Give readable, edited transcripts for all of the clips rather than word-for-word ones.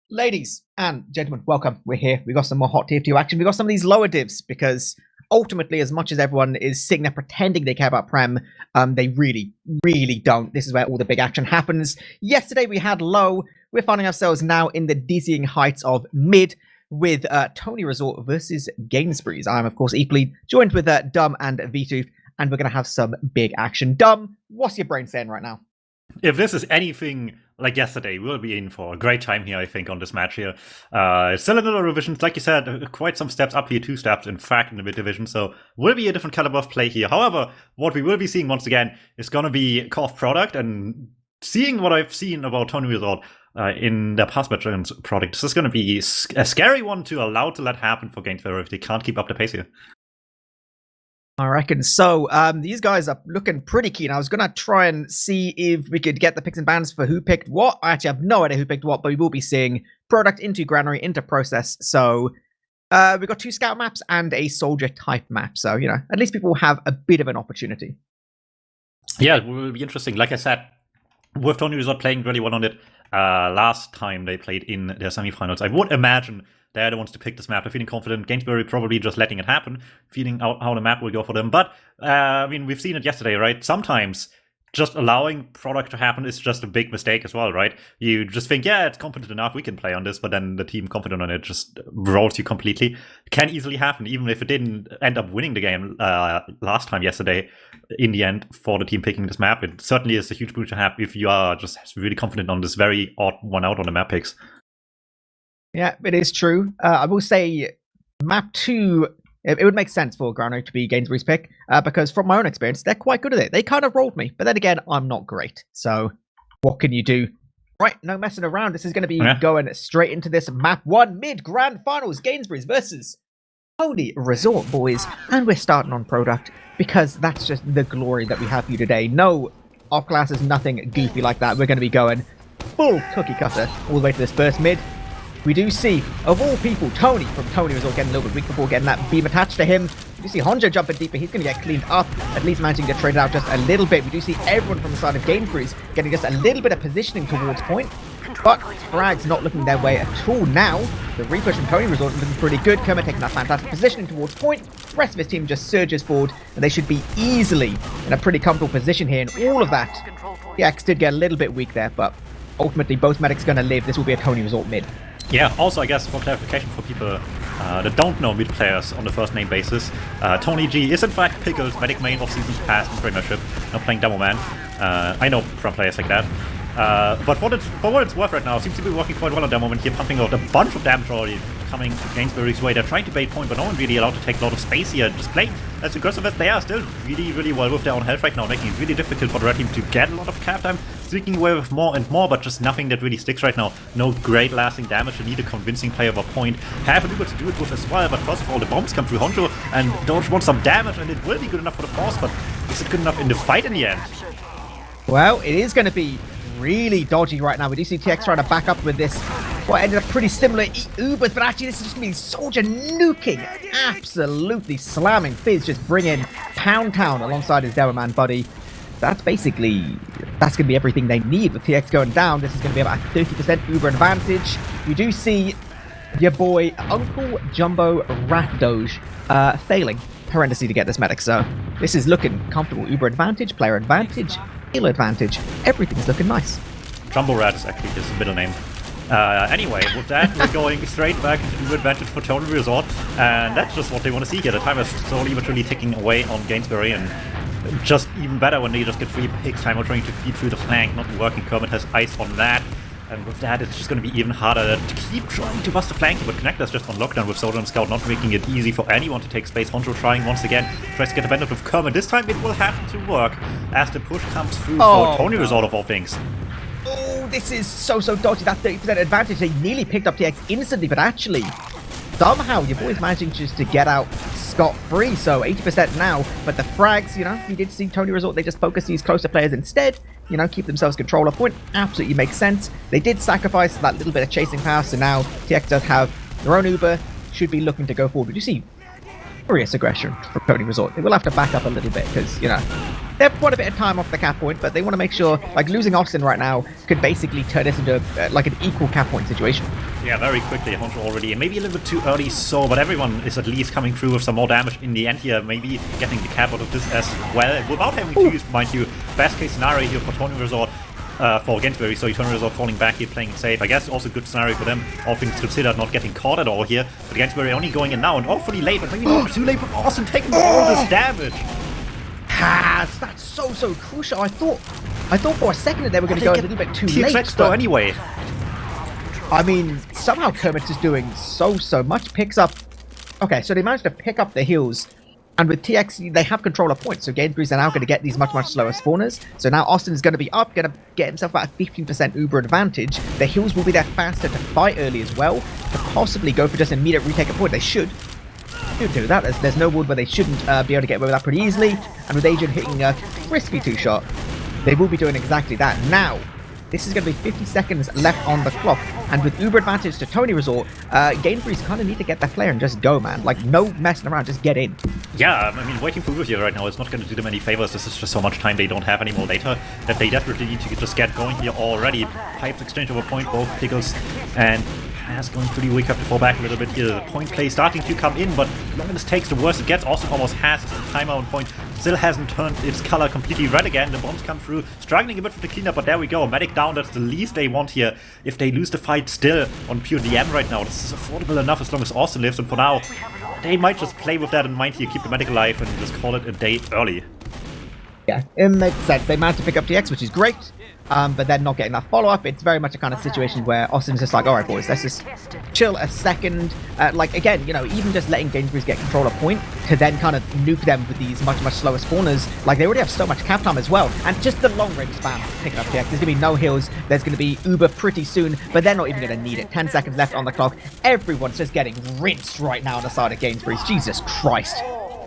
Ladies and gentlemen, welcome. We're here. We got some more hot tier 2 action. We got some of these lower divs because ultimately, as much as everyone is sitting there pretending they care about Prem, they really don't. This is where all the big action happens. Yesterday we had low. We're finding ourselves now in the dizzying heights of mid with TonyResort versus Gainsbury's. I'm, of course, eepily joined with Dum and Wiethoofd, and we're going to have some big action. Dum, what's your brain saying right now? If this is anything like yesterday, we'll be in for a great time here, I think, on this match here. Still another revisions, like you said, quite some steps up here, 2 steps, in fact, in the mid-division, so will be a different caliber of play here. However, what we will be seeing once again is going to be core product, and seeing what I've seen about TonyResort in their past match product, this is going to be a scary one to allow to let happen for Gainsbury if they can't keep up the pace here. I reckon so. These guys are looking pretty keen. I was going to try and see if we could get the picks and bans for who picked what. I actually have no idea who picked what, but we will be seeing product into granary, into process. So we've got 2 scout maps and a soldier type map. So, you know, at least people will have a bit of an opportunity. Yeah, it will be interesting. Like I said, with TonyResort playing really well on it last time they played in their semifinals, I would imagine they're the ones to pick this map. They're feeling confident. Gainsbury probably just letting it happen, feeling out how the map will go for them. But, I mean, we've seen it yesterday, right? Sometimes just allowing product to happen is just a big mistake as well, right? You just think, yeah, it's competent enough, we can play on this, but then the team confident on it just rolls you completely. It can easily happen, even if it didn't end up winning the game last time yesterday. In the end, for the team picking this map, it certainly is a huge boost to have if you are just really confident on this very odd one out on the map picks. Yeah, it is true. I will say map 2, it would make sense for Grano to be Gainsbury's pick, because from my own experience, they're quite good at it. They kind of rolled me, but then again, I'm not great. So what can you do? Right, no messing around. This is going to be going straight into this map 1 mid-grand finals. Gainsbury's versus TonyResort, boys. And we're starting on product because that's just the glory that we have for you today. No off classes, nothing goofy like that. We're going to be going full cookie cutter all the way to this first mid. We do see, of all people, Tony from TonyResort getting a little bit weak before getting that beam attached to him. We do see Honjo jumping deeper. He's going to get cleaned up, at least managing to trade it out just a little bit. We do see everyone from the side of Gainsbury's getting just a little bit of positioning towards point. But Frag's not looking their way at all now. The repush from TonyResort is looking pretty good. Kermit taking that fantastic positioning towards point. The rest of his team just surges forward, and they should be easily in a pretty comfortable position here. And all of that, the X did get a little bit weak there, but ultimately both medics going to live. This will be a TonyResort mid. Yeah, also, I guess, for clarification for people that don't know mid players on the first name basis, Tony G is in fact Pickle's medic main of seasons past in Premiership, now playing DuMmTm. I know from players like that. But for what it's worth right now, seems to be working quite well at that moment here, pumping out a bunch of damage already coming Gainsbury's way. They're trying to bait point, but no one really allowed to take a lot of space here. Just playing as aggressive as they are, still really well with their own health right now, making it really difficult for the red team to get a lot of cap time. Sneaking away with more and more, but just nothing that really sticks right now. No great lasting damage. You need a convincing play of a point. Have a Uber to do it with as well, but first of all, the bombs come through Honjo, and Dodge wants some damage, and it will be good enough for the force, but is it good enough in the fight in the end? Well, it is going to be really dodgy right now. We do see TX trying to back up with this. What ended up pretty similar Ubers, but actually this is just going to be Soldier nuking, absolutely slamming Fizz, just bringing Pound Town alongside his Demoman buddy. That's going to be everything they need with TX going down. This is going to be about a 30% Uber advantage. We do see your boy Uncle Jumbo Rat Doge failing horrendously to get this medic. So this is looking comfortable. Uber advantage, player advantage, heal advantage. Everything's looking nice. Jumbo Rat is actually his middle name. Anyway, with that, we're going straight back into Uber advantage for TonyResort, and that's just what they want to see here. The time is slowly but surely ticking away on Gainsbury, and just even better when they just get 3 picks. Time trying to feed through the flank, not working. Kermit has ice on that. And with that, it's just going to be even harder to keep trying to bust the flank. But Connector's just on lockdown with Soldier and Scout, not making it easy for anyone to take space. Honjo trying once again, tries to get a benefit with Kermit. This time it will have to work as the push comes through for TonyResort of all things. Oh, this is so dodgy. That 30% advantage. They nearly picked up TX instantly, but actually, somehow your boy's managing just to get out scot-free. So 80% now, but the frags, you know, you did see TonyResort, they just focus these closer players instead, you know, keep themselves control of point. Absolutely makes sense. They did sacrifice that little bit of chasing power, so now TX does have their own Uber, should be looking to go forward. But you see furious aggression from TonyResort. They will have to back up a little bit because, you know, they have quite a bit of time off the cap point, but they want to make sure, like, losing Austin right now could basically turn this into like an equal cap point situation. Yeah, very quickly, Honcho already, and maybe a little bit too early so, but everyone is at least coming through with some more damage in the end here, maybe getting the cap out of this as well, without having to use, mind you, best case scenario here for TonyResort, for Gainsbury, so TonyResort falling back here, playing it safe. I guess also a good scenario for them, all things considered, not getting caught at all here, but Gainsbury only going in now, and awfully late, but maybe not too late, but Austin taking all this damage. That's so crucial. I thought for a second that they were going to go a little bit too late. Though anyway. I mean, somehow Kermit is doing so much. Picks up. Okay, so they managed to pick up the heals, and with TX they have control of points. So Gainsbury's are now going to get these much slower spawners. So now Austin is going to be up, going to get himself about a 15% Uber advantage. The heals will be there faster to fight early as well, to possibly go for just immediate retake a point. They should do that. There's no world where they shouldn't be able to get away with that pretty easily. And with Agent hitting a crispy 2-shot, they will be doing exactly that. Now, this is going to be 50 seconds left on the clock. And with Uber advantage to TonyResort, Gainsbury's kind of need to get their flare and just go, man. Like, no messing around, just get in. Yeah, I mean, waiting for Uber here right now is not going to do them any favors. This is just so much time they don't have anymore later that they desperately need to just get going here already. Pipes exchange over point, both Pickles and Has going pretty weak, have to fall back a little bit here. The point play starting to come in, but the longer this takes, the worse it gets. Austin almost has the timer on point. Still hasn't turned its color completely red again. The bombs come through, struggling a bit for the cleanup, but there we go. Medic down, that's the least they want here. If they lose the fight still on pure DM right now, this is affordable enough as long as Austin lives, and for now, they might just play with that in mind here, keep the medic alive, and just call it a day early. Yeah, it makes sense. They managed to pick up TX, which is great. But then not getting that follow-up. It's very much a kind of situation where Austin's just like, all right, boys, let's just chill a second. Like, again, you know, even just letting Gainsbury's get control of point to then kind of nuke them with these much slower spawners. Like, they already have so much cap time as well. And just the long-range spam picking up TX. There's going to be no heals. There's going to be Uber pretty soon, but they're not even going to need it. 10 seconds left on the clock. Everyone's just getting rinsed right now on the side of Gainsbury's. Jesus Christ.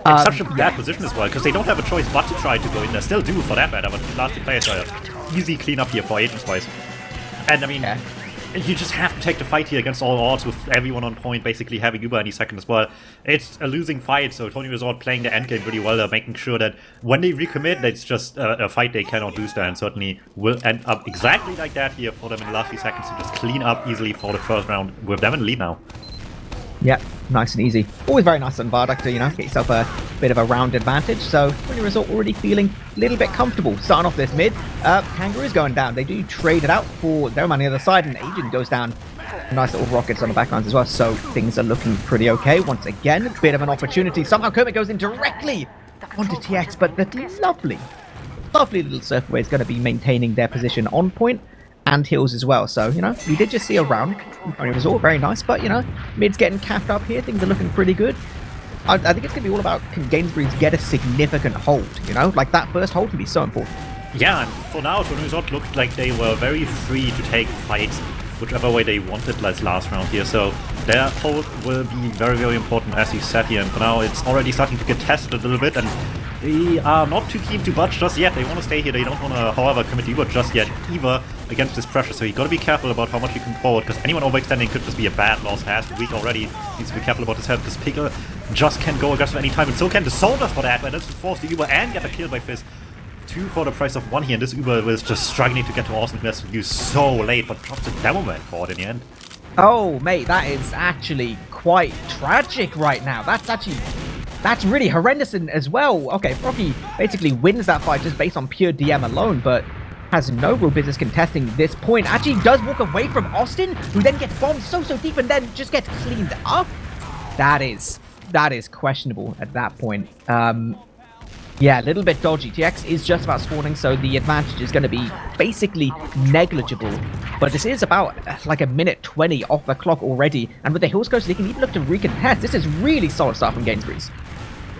It's such a bad position as well, because they don't have a choice but to try to go in there. Still do, for that matter, but the last two players are easy cleanup here for Agents-wise. And I mean, you just have to take the fight here against all odds with everyone on point, basically having Uber any second as well. It's a losing fight, so TonyResort playing the endgame really well. They're making sure that when they recommit, it's just a fight they cannot lose there, and certainly will end up exactly like that here for them in the last few seconds to just clean up easily for the first round with them in the lead now. Yeah, nice and easy. Always very nice on Bardock to, you know, get yourself a bit of a round advantage. So, TonyResort already feeling a little bit comfortable. Starting off this mid, Kangaroo's going down. They do trade it out for them on the other side, and Agent goes down. Nice little rockets on the backlines as well, so things are looking pretty okay. Once again, a bit of an opportunity. Somehow Kermit goes in directly onto TX, but the lovely little Surfaway is going to be maintaining their position on point. And heals as well, so, you know, we did just see a round. It was all very nice, but, you know, mid's getting capped up here. Things are looking pretty good. I think it's going to be all about, can Gainsbury's get a significant hold, you know? Like, that first hold can be so important. Yeah, and for now, TonyResort looked like they were very free to take fights whichever way they wanted last round here, so their hold will be very important, as you said here, and for now it's already starting to get tested a little bit, and they are not too keen to budge just yet. They want to stay here. They don't want to, however, commit Uber just yet, either against this pressure. So you got to be careful about how much you can forward, because anyone overextending could just be a bad loss. Has weak already. Needs to be careful about his health, because Pickle just can go aggressive any time, and so can the soldiers for that. But that's to force the Uber and get a kill by Fizz. 2 for the price of 1 here, and this Uber was just struggling to get to Austin, who has used so late, but drops a demo man for it in the end. Oh, mate, that is actually quite tragic right now. That's really horrendous as well. Okay, Rocky basically wins that fight just based on pure DM alone, but has no real business contesting this point. Actually does walk away from Austin, who then gets bombed so deep and then just gets cleaned up. That is questionable at that point. Yeah, a little bit dodgy. TX is just about spawning, so the advantage is going to be basically negligible. But this is about like a minute 20 off the clock already, and with the Hills Coast, they can even look to recontest. This is really solid stuff from Gainsbury's.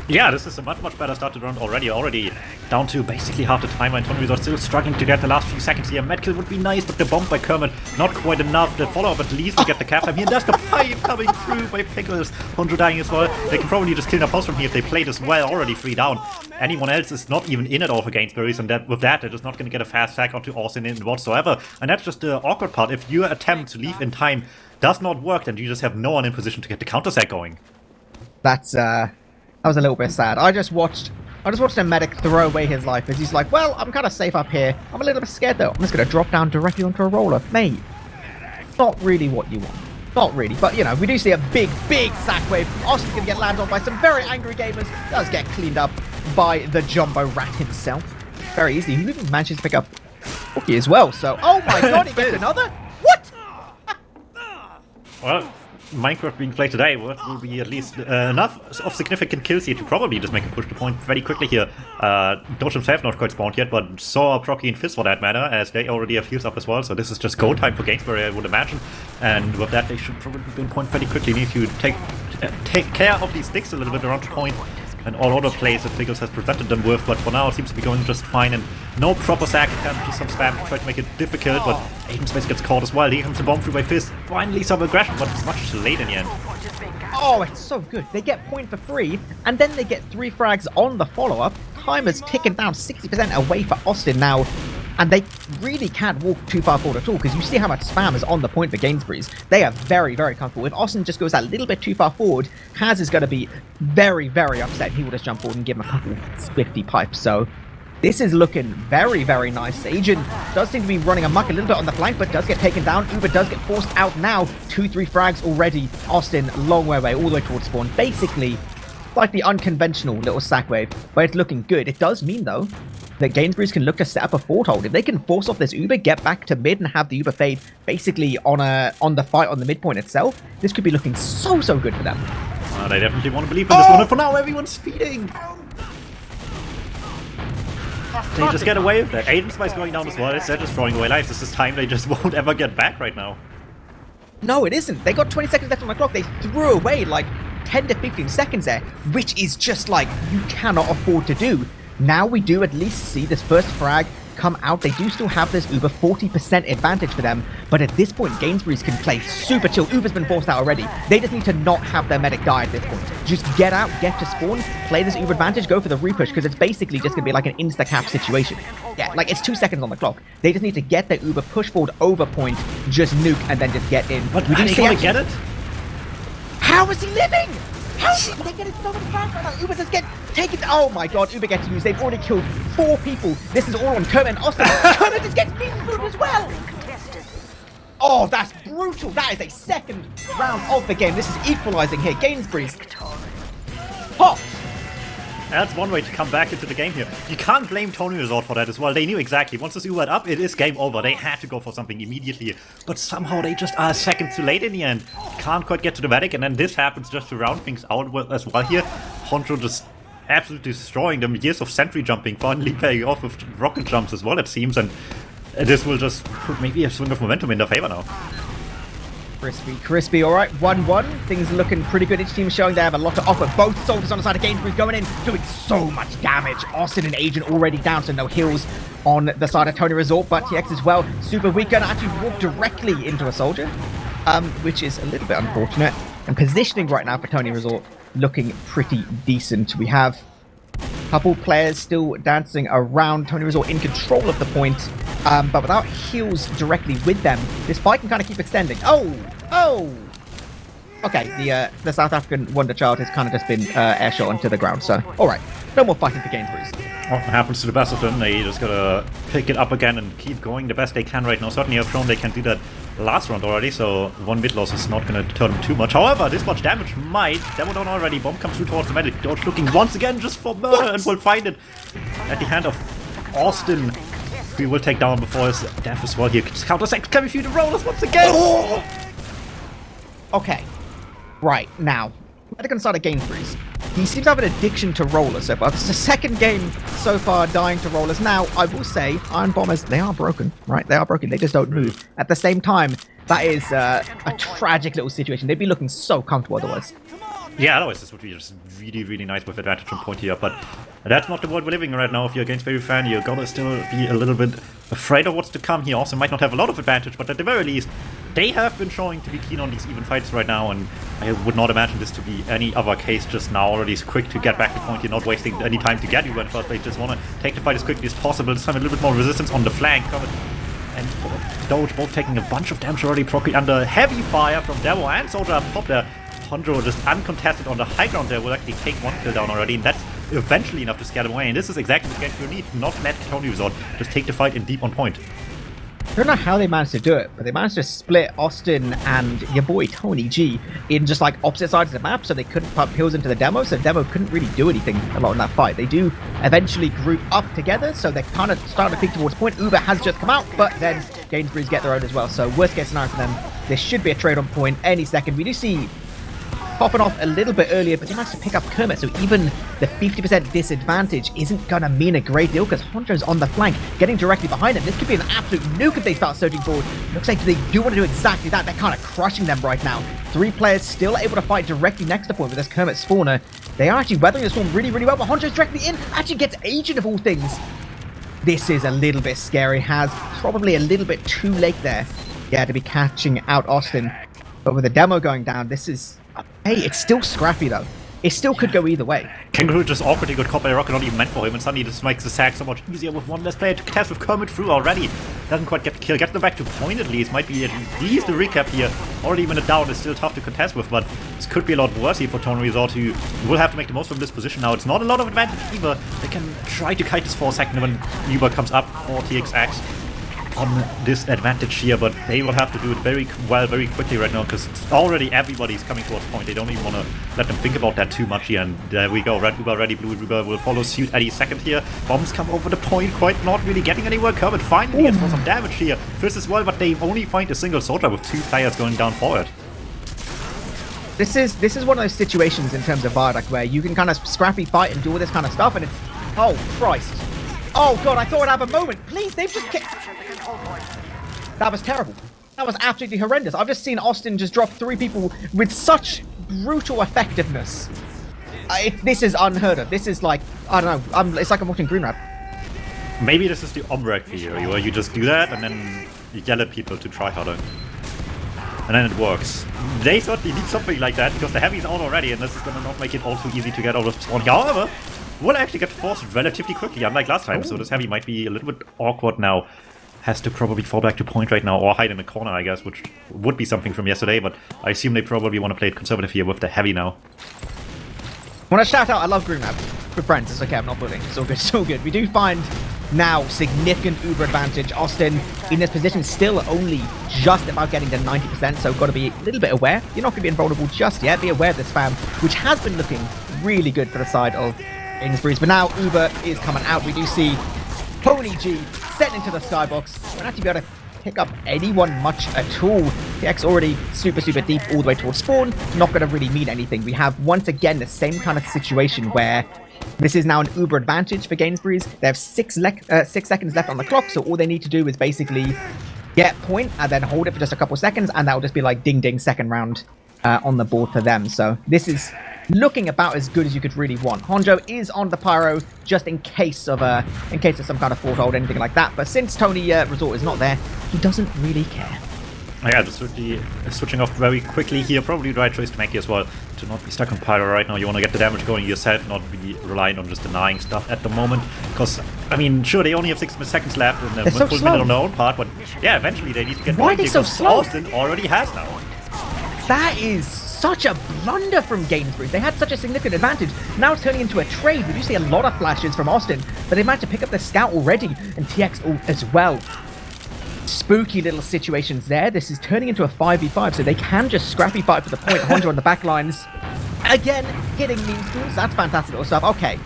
Yeah, this is a much better start to the round already down to basically half the timer, and TonyResort still struggling to get the last few seconds here. Medkill would be nice, but the bomb by Kermit not quite enough. The follow-up at least to get the cap time here, and there's the pipe coming through by Pickles. 100 dying as well. They can probably just clean up post from here if they play this well, already 3 down. Anyone else is not even in at all for Gainsbury's, and with that, they're just not going to get a fast sack onto Austin in whatsoever. And that's just the awkward part. If your attempt to leave in time does not work, then you just have no one in position to get the counter sack going. That was a little bit sad. I just watched a medic throw away his life as he's like, well, I'm kind of safe up here. I'm a little bit scared though. I'm just going to drop down directly onto a roller. Mate, not really what you want. Not really, but you know, we do see a big sack wave. Austin's gonna get landed on by some very angry gamers. Does get cleaned up by the Jumbo Rat himself. Very easy. He even manages to pick up Cookie as well, so... Oh my god, he gets another? What? Well, Minecraft being played today will be at least enough of significant kills here to probably just make a push to point very quickly here. Doge himself not quite spawned yet, but saw Procky and Fizz for that matter, as they already have heals up as well, so this is just go time for Gainsbury, I would imagine. And with that, they should probably win point very quickly. Need to take care of these sticks a little bit around the point, and all other plays that Pickles has presented them with, but for now it seems to be going just fine, and no proper sack, just some spam to try to make it difficult, but Aiden Space gets caught as well. Here comes the bomb through by Fizz. Finally some aggression, but it's much too late in the end. Oh, it's so good. They get point for free, and then they get 3 frags on the follow-up. Time is ticking down 60% away for Austin now, and they really can't walk too far forward at all, because you see how much spam is on the point for Gainsbury's. They are very comfortable. If Austin just goes that little bit too far forward, Kaz is going to be very upset. He will just jump forward and give him a couple of swifty pipes. So this is looking very nice. Agent does seem to be running amok a little bit on the flank, but does get taken down. Uber does get forced out now. 2-3 frags already. Austin, long way away, all the way towards spawn. Basically, like the unconventional little sack wave, but it's looking good. It does mean, though, that Gainsbury's can look to set up a fort hold. If they can force off this Uber, get back to mid, and have the Uber fade basically on the fight on the midpoint itself, this could be looking so good for them. They definitely want to believe in this one, and for now everyone's speeding. They just get away with that. Aiden's Spice going down as well. They're just throwing away lives. This is time they just won't ever get back right now. No, it isn't. They got 20 seconds left on the clock. They threw away like 10 to 15 seconds there, which is just like you cannot afford to do. Now we do at least see this first frag come out. They do still have this Uber 40% advantage for them, but at this point, Gainsbury's can play super chill. Uber's been forced out already. They just need to not have their medic die at this point. Just get out, get to spawn, play this Uber advantage, go for the repush, because it's basically just going to be like an insta-cap situation. Yeah, like it's 2 seconds on the clock. They just need to get their Uber, push forward over point, just nuke, and then just get in. But we didn't want to get it? How is he living? How is they getting so much back right now? Uber just get taken. Oh my god, Uber gets used. They've already killed 4 people. This is all on Kermit and Austin. Kermit just gets beaten through as well. Oh, that's brutal. That is a second round of the game. This is equalizing here. Gainsbury's. Pop. That's one way to come back into the game here. You can't blame TonyResort for that as well. They knew exactly. Once this Uber up, it is game over. They had to go for something immediately. But somehow they just are a second too late in the end. Can't quite get to the medic, and then this happens just to round things out as well here. Honcho just absolutely destroying them. Years of sentry jumping finally paying off with rocket jumps as well, it seems. And this will just put maybe a swing of momentum in their favor now. Crispy, all right, 1-1. Things are looking pretty good. Each team is showing they have a lot to offer. Both soldiers on the side of Gainsbury going in, doing so much damage. Austin and Agent already down, so no heals on the side of TonyResort, but TX as well. Super weak, gonna actually walk directly into a soldier, which is a little bit unfortunate. And positioning right now for TonyResort looking pretty decent. We have a couple players still dancing around. TonyResort in control of the point, but without heals directly with them, this fight can kind of keep extending. Oh! Okay, the South African Wonder Child has kind of just been airshot onto the ground, so alright. No more fighting for Gainsbury's. What happens to the best of them? They just gotta pick it up again and keep going the best they can right now. Certainly have shown they can do that last round already, so one mid loss is not gonna deter them too much. However, this much damage might. Demo down already. Bomb comes through towards the medic. Dodge looking once again just for murder, and will find it at the hand of Austin. We will take down before his death as well here. Counter sec coming through the rollers once again. Oh! Okay. Right, now, medic on the side of Gainsbury's. He seems to have an addiction to rollers so far. This is the second game so far dying to rollers. Now, I will say, Iron Bombers, they are broken, right? They are broken. They just don't move. At the same time, that is a tragic little situation. They'd be looking so comfortable otherwise. Yeah, otherwise this would be just really nice with advantage from point here, but that's not the world we're living in right now. If you're a Gainsbury fan, you're gonna still be a little bit afraid of what's to come here. Also might not have a lot of advantage, but at the very least, they have been showing to be keen on these even fights right now, and I would not imagine this to be any other case just now. Already is quick to get back to point here, not wasting any time to get you in first place. Just want to take the fight as quickly as possible. This time a little bit more resistance on the flank. And Doge both taking a bunch of damage already. Procky under heavy fire from Demo and Soldier up top there. Honjo just uncontested on the high ground there will actually take 1 kill down already, and that's eventually enough to scare them away. And this is exactly what Gainsbury need. Not let TonyResort just take the fight in deep on point. I don't know how they managed to do it, but they managed to split Austin and your boy Tony G in just like opposite sides of the map, so they couldn't pump pills into the demo, so the demo couldn't really do anything a lot in that fight. They do eventually group up together, so they're kind of starting to peek towards point. Uber has just come out, but then Gainsbury's get their own as well, so worst case scenario for them, there should be a trade on point any second. We do see popping off a little bit earlier, but they managed to pick up Kermit, so even the 50% disadvantage isn't gonna mean a great deal because Honjo's on the flank, getting directly behind him. This could be an absolute nuke if they start surging forward. Looks like they do want to do exactly that. They're kind of crushing them right now. 3 players still able to fight directly next to point with this Kermit spawner. They are actually weathering the storm really, really well, but Honjo's directly in, actually gets Agent of all things. This is a little bit scary. Has probably a little bit too late there, yeah, to be catching out Austin. But with the demo going down, this is... Hey, it's still scrappy though. It still could go either way. Kangaroo just awkwardly got caught by a rocket not even meant for him, and suddenly this makes the sack so much easier with one less player to cast with Kermit through already. Doesn't quite get the kill. Gets them back to point at least. Might be at least a recap here. Already even a down is still tough to contest with, but this could be a lot worse here for TonyResort, who will have to make the most of this position now. It's not a lot of advantage either. They can try to kite this for a second when Uber comes up for TXX on this advantage here, but they will have to do it very well, very quickly right now, because already everybody's coming towards point. They don't even want to let them think about that too much here, and there we go. Red Uber ready, blue Uber will follow suit any second here. Bombs come over the point, quite not really getting anywhere. Kermit finally gets for some damage here. First as well, but they only find a single soldier with 2 players going down for it. This is one of those situations in terms of Viaduct where you can kind of scrappy fight and do all this kind of stuff, and it's... Oh, Christ. Oh, God, I thought I'd have a moment. Please, they've just kicked... That was terrible. That was absolutely horrendous. I've just seen Austin just drop 3 people with such brutal effectiveness. This is unheard of. This is like, I don't know, it's like I'm watching Green Rap. Maybe this is the Ombrek theory, where you just do that and then you yell at people to try harder. And then it works. They certainly need something like that, because the heavy's on already, and this is gonna not make it all too easy to get out of spawn. However, will actually get forced relatively quickly, unlike last time, so this heavy might be a little bit awkward now. Has to probably fall back to point right now, or hide in the corner, I guess, which would be something from yesterday, but I assume they probably want to play it conservative here with the heavy now. I want to shout out, I love Green Map. We're friends, it's okay, I'm not bullying. It's all good, it's all good. We do find now significant Uber advantage. Austin in this position still only just about getting to 90%, so got to be a little bit aware. You're not going to be invulnerable just yet. Be aware of this spam, which has been looking really good for the side of Gainsbury's, but now Uber is coming out. We do see Tony G set into the skybox. We're not to be able to pick up anyone much at all. TX already super deep all the way towards spawn. Not going to really mean anything. We have once again the same kind of situation where this is now an Uber advantage for Gainsbury's. They have 6 seconds left on the clock, so all they need to do is basically get point and then hold it for just a couple seconds, and that will just be like ding ding, second round on the board for them. So this is looking about as good as you could really want. Honjo is on the pyro just in case of some kind of fourth hold, anything like that. But since TonyResort is not there, he doesn't really care. Yeah, just switching off very quickly here. Probably the right choice to make here as well. To not be stuck on pyro right now. You want to get the damage going yourself, not be reliant on just denying stuff at the moment. Because, I mean, sure, they only have 6 seconds left and a full minute on their own part, but yeah, eventually they need to get Why are they so slow? Austin already has now. That is such a blunder from Gainsbury. They had such a significant advantage. Now it's turning into a trade. We do see a lot of flashes from Austin, but they managed to pick up the scout already, and TX as well. Spooky little situations there. This is turning into a 5v5, so they can just scrappy fight for the point. Honjo on the back lines. Again, hitting mean schools. That's fantastic little stuff. Okay.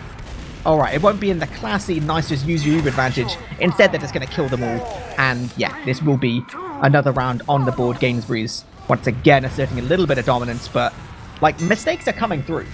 Alright, it won't be in the classy, nice, just use your Uber advantage. Instead, they're just going to kill them all. And yeah, this will be another round on the board. Gainsbury's once again asserting a little bit of dominance, but like, mistakes are coming through.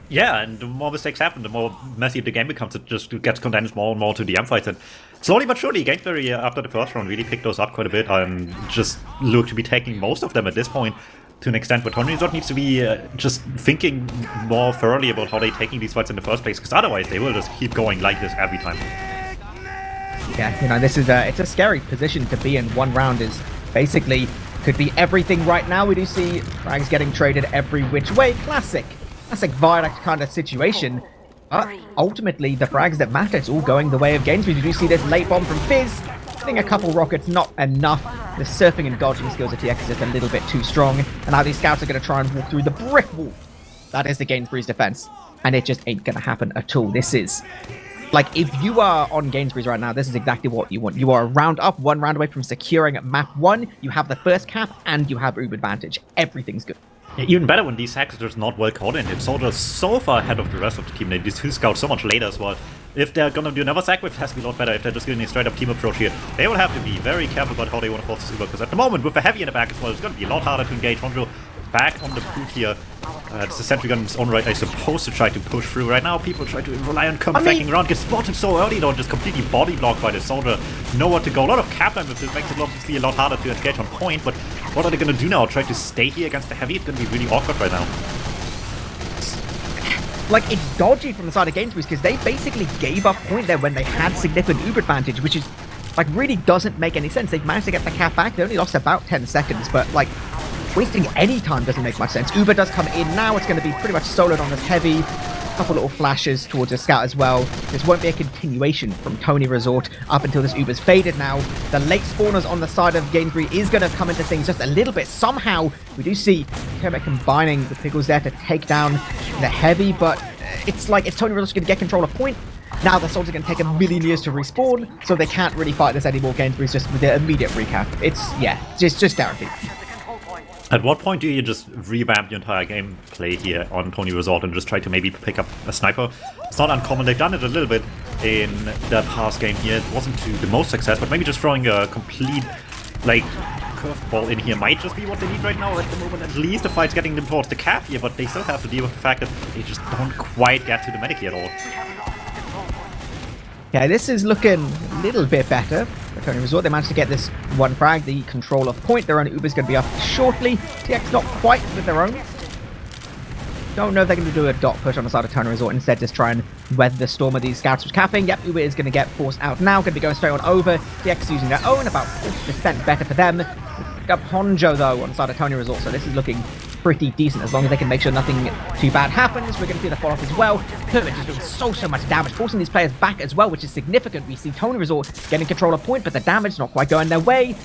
Yeah, and the more mistakes happen, the more messy the game becomes. It just gets condensed more and more to DM fights, and slowly but surely, Gainsbury, after the first round, really picked those up quite a bit, and just look to be taking most of them at this point, to an extent. But TonyResort needs to be just thinking more thoroughly about how they're taking these fights in the first place, because otherwise they will just keep going like this every time. Yeah, you know, this is it's a scary position to be in. One round is basically could be everything right now. We do see frags getting traded every which way. Classic Viaduct kind of situation. But ultimately, the frags that matter, it's all going the way of Gainsbury. You do see this late bomb from Fizz. I think a couple rockets, not enough. The surfing and dodging skills of TX is just a little bit too strong. And now these scouts are going to try and walk through the brick wall. That is the Gainsbury's defense. And it just ain't going to happen at all. This is Like, if you are on Gainsbury's right now, this is exactly what you want. You are a round up, 1 round away from securing map 1. You have the first cap, and you have Uber advantage. Everything's good. Yeah, even better when these hacks are just not well coordinated. Soldiers so far ahead of the rest of the team. They just 2 scout so much later as well. If they're gonna do another sack, it has to be a lot better. If they're just doing a straight up team approach here, they will have to be very careful about how they want to force this Uber. Because at the moment, with the heavy in the back as well, it's gonna be a lot harder to engage. Honjo back on the boot here. It's the sentry gun in its own right. I supposed to try to push through. Right now, people try to rely on backing around. Get spotted so early though, just completely body blocked by the soldier. Nowhere to go. A lot of cap time with this makes it obviously a lot harder to engage on point. But what are they gonna do now? Try to stay here against the heavy? It's gonna be really awkward right now. Like, it's dodgy from the side of Gainsbury's because they basically gave up point there when they had significant Uber advantage, which is, like, really doesn't make any sense. They've managed to get the cap back. They only lost about 10 seconds, but, like, wasting any time doesn't make much sense. Uber does come in now. It's going to be pretty much soloed on this heavy. A couple little flashes towards the scout as well. This won't be a continuation from TonyResort up until this Uber's faded now. The late spawners on the side of Gainsbury is going to come into things just a little bit. Somehow, we do see Kermit combining the Pickles there to take down the heavy, but it's like if TonyResort's going to get control of point, now the soldiers are going to take a million years to respawn, so they can't really fight this anymore. Gainsbury's just with their immediate recap. It's, yeah, just guaranteed. At what point do you just revamp the entire gameplay here on TonyResort and just try to maybe pick up a sniper? It's not uncommon. They've done it a little bit in the past game here. It wasn't to the most success, but maybe just throwing a complete, like, curveball in here might just be what they need right now. At the moment, at least the fight's getting them towards the cap here, but they still have to deal with the fact that they just don't quite get to the medic at all. Yeah, this is looking a little bit better for TonyResort. They managed to get this 1 frag, the control of point. Their own Uber's going to be up shortly. TX not quite with their own. Don't know if they're going to do a dot push on the side of TonyResort. Instead, just try and weather the storm of these scouts with capping. Yep, Uber is going to get forced out now. Going to be going straight on over. TX using their own, about 50% better for them. Pick up Honjo, though, on the side of TonyResort. So this is looking pretty decent as long as they can make sure nothing too bad happens. We're going to see the fall-off as well. Kermit just doing so much damage, forcing these players back as well, which is significant. We see TonyResort getting control of point, but the damage not quite going their way.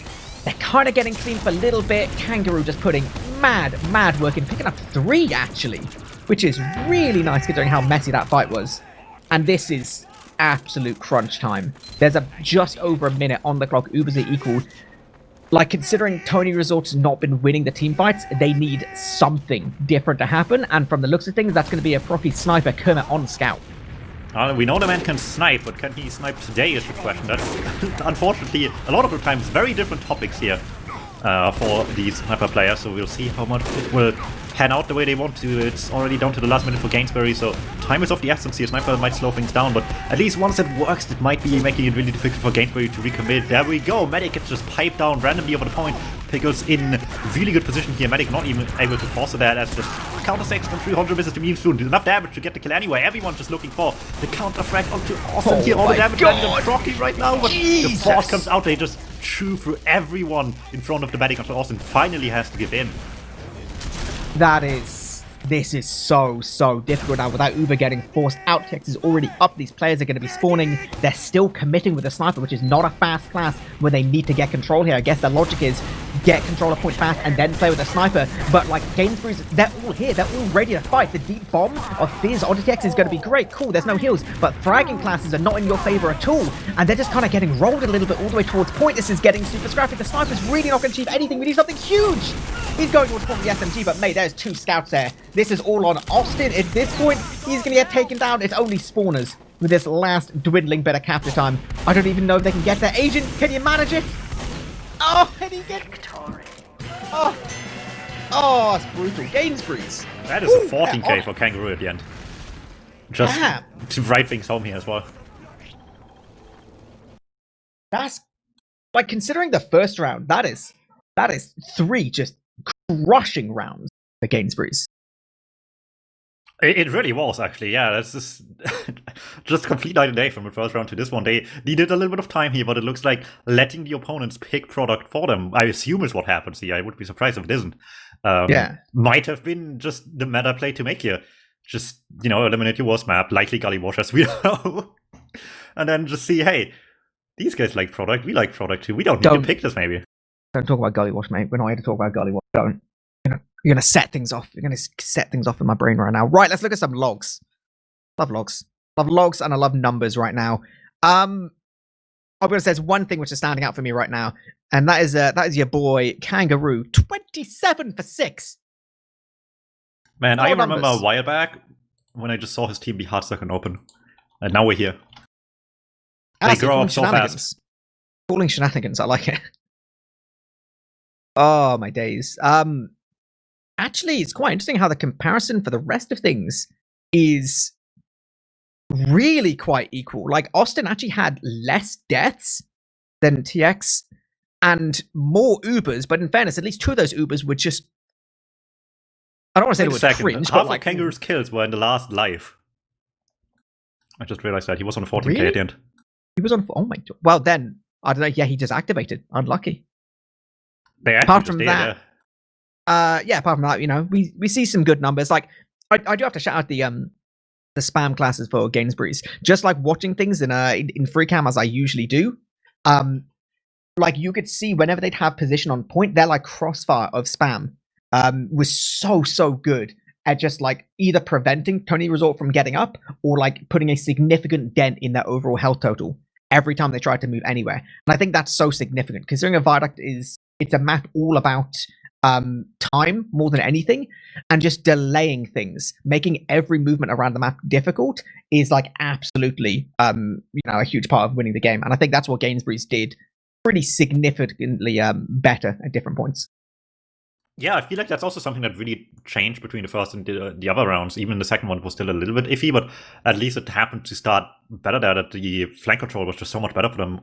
They're kind of getting clean for a little bit. Kangaroo just putting mad work in, picking up 3 actually, which is really nice considering how messy that fight was. And this is absolute crunch time. There's just over a minute on the clock. Ubers are equal. Like, considering TonyResort's not been winning the team fights, they need something different to happen. And from the looks of things, that's going to be a properly sniper Kermit on scout. We know the man can snipe, but can he snipe today is the question. That's unfortunately a lot of the times very different topics here for these sniper players. So we'll see how much it will pan out the way they want to. It's already down to the last minute for Gainsbury, so time is of the essence here. Sniper might slow things down, but at least once it works, it might be making it really difficult for Gainsbury to recommit. There we go. Medic gets just piped down randomly over the point. Pickles in really good position here. Medic not even able to force it there. That's just counter 6 from 300 misses to mean soon. Enough damage to get the kill anyway. Everyone's just looking for the counter frag onto Austin here. All the damage landing on Rocky right now, but the force comes out. They just chew through everyone in front of the medic until Austin finally has to give in. This is so difficult now without Uber getting forced out. TX is already up. These players are going to be spawning. They're still committing with the sniper, which is not a fast class when they need to get control here. I guess the logic is get control of point fast and then play with a sniper. But like Gainsbury's, they're all here. They're all ready to fight. The deep bomb of Fizz onto TX is going to be great. Cool, there's no heals. But fragging classes are not in your favor at all. And they're just kind of getting rolled a little bit all the way towards point. This is getting super scrappy. The sniper's really not going to achieve anything. We need something huge. He's going towards the SMG, but mate, there's 2 scouts there. This is all on Austin. At this point, he's going to get taken down. It's only spawners with this last dwindling bit of capture time. I don't even know if they can get their agent. Can you manage it? Oh, can he get... Oh, it's brutal. Gainsbury's. That is a 14k for Kangaroo at the end. Just to write things home here as well. That's... Like, considering the first round, that is 3 just crushing rounds for Gainsbury's. It really was, actually, yeah. That's just complete night and day from the first round to this one. They needed a little bit of time here, but it looks like letting the opponents pick product for them, I assume is what happens here. I would be surprised if it isn't. Might have been just the meta play to make here. Just, eliminate your worst map, likely Gully Wash, as we know. And then just see, hey, these guys like product, we like product too. We don't need to pick this, maybe. Don't talk about Gully Wash, mate. We're not here to talk about Gully Wash. Don't. You're going to set things off. You're going to set things off in my brain right now. Right, let's look at some logs. Love logs. I love logs and I love numbers right now. I'm gonna say there's one thing which is standing out for me right now, and that is your boy Kangaroo, 27 for 6. Man, Four I remember numbers. a while back when I just saw his team be hard stuck and open, and now we're here. They grow up so fast. Calling shenanigans, I like it. Oh my days. Actually, it's quite interesting how the comparison for the rest of things is really quite equal. Like, Austin actually had less deaths than TX and more Ubers, but in fairness, at least 2 of those Ubers were just, I don't want to say they were cringe, half but like, of Kangaroo's kills were in the last life. I just realized that he was on 14k really? at the end. He was on, oh my god. Well then, I don't know, yeah, he just activated. Unlucky. Apart from that, apart from that, you know, we see some good numbers. Like, I do have to shout out the spam classes for Gainsbury's. Just like watching things in free cam as I usually do. Like, you could see whenever they'd have position on point, their like crossfire of spam was so good at just like either preventing TonyResort from getting up or like putting a significant dent in their overall health total every time they tried to move anywhere. And I think that's so significant, considering a Viaduct it's a map all about time more than anything, and just delaying things, making every movement around the map difficult is like absolutely a huge part of winning the game. And I think that's what Gainsbury's did pretty significantly better at different points. Yeah, I feel like that's also something that really changed between the first and the other rounds. Even the second one was still a little bit iffy, but at least it happened to start better there, that the flank control was just so much better for them,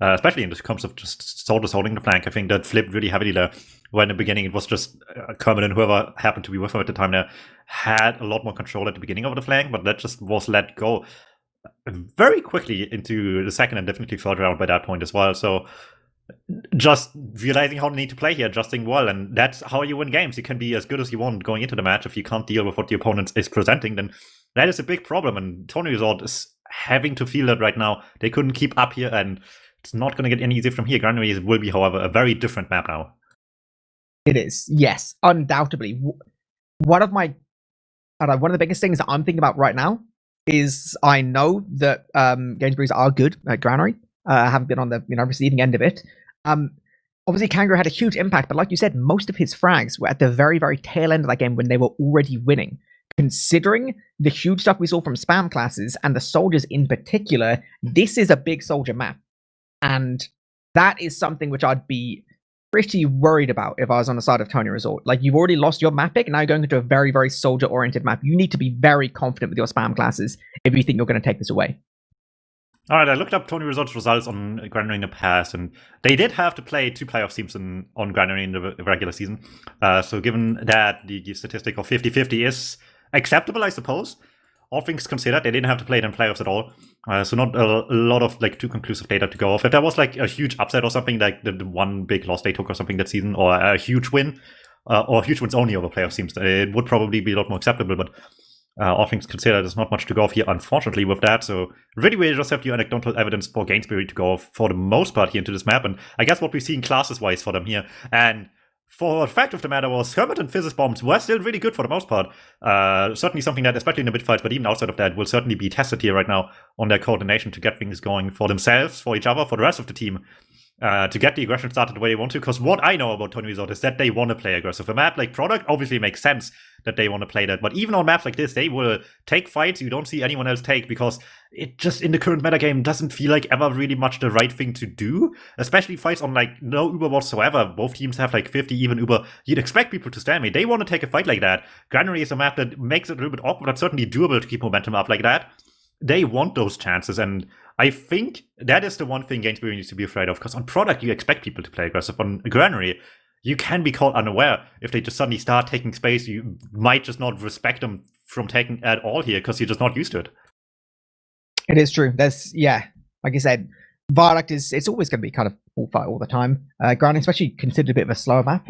especially in terms of just soldiers holding the flank. I think that flipped really heavily there, where in the beginning it was just Kermit and whoever happened to be with him at the time there had a lot more control at the beginning of the flank, but that just was let go very quickly into the second and definitely third round by that point as well. So just realizing how you need to play here, adjusting well, and that's how you win games. You can be as good as you want going into the match. If you can't deal with what the opponent is presenting, then that is a big problem, and TonyResort is having to feel that right now. They couldn't keep up here, and it's not going to get any easier from here. Gainsbury will be, however, a very different map now. It is, yes, undoubtedly. One of the biggest things that I'm thinking about right now is I know that Gainsbury's are good at Granary. I haven't been on the receiving end of it. Obviously, Kangaroo had a huge impact, but like you said, most of his frags were at the very, very tail end of that game when they were already winning. Considering the huge stuff we saw from spam classes and the soldiers in particular, this is a big soldier map. And that is something which I'd be pretty worried about if I was on the side of TonyResort. Like, you've already lost your map pick, and now you're going into a very, very soldier-oriented map. You need to be very confident with your spam classes if you think you're going to take this away. All right, I looked up TonyResort's results on Granary in the past, and they did have to play 2 playoff teams on Granary in the regular season. So given that the statistic of 50-50 is acceptable, I suppose, all things considered, they didn't have to play it in playoffs at all. So not a lot of like too conclusive data to go off. If there was like a huge upset or something, like the one big loss they took or something that season, or a huge win, or huge wins only over playoff teams, it would probably be a lot more acceptable, but all things considered, there's not much to go off here, unfortunately, with that. So really, we just have the anecdotal evidence for Gainsbury to go off for the most part here into this map. And I guess what we've seen classes-wise for them here. And for the fact of the matter was, Hermit and Physis Bombs were still really good for the most part. Certainly something that, especially in the mid-fights, but even outside of that, will certainly be tested here right now on their coordination to get things going for themselves, for each other, for the rest of the team. To get the aggression started the way they want to, because what I know about TonyResort is that they want to play aggressive. A map like Product obviously makes sense that they want to play that, but even on maps like this, they will take fights you don't see anyone else take, because it just, in the current metagame, doesn't feel like ever really much the right thing to do, especially fights on like no Uber whatsoever. Both teams have like 50 even Uber. You'd expect people to stand me. They want to take a fight like that. Granary is a map that makes it a little bit awkward, but certainly doable to keep momentum up like that. They want those chances, and I think that is the one thing Gainsbury needs to be afraid of, because on Product, you expect people to play aggressive. On Granary, you can be caught unaware. If they just suddenly start taking space, you might just not respect them from taking at all here, because you're just not used to it. It is true. Like I said, Viaduct it's always going to be kind of all fight all the time. Granary, especially considered a bit of a slower map,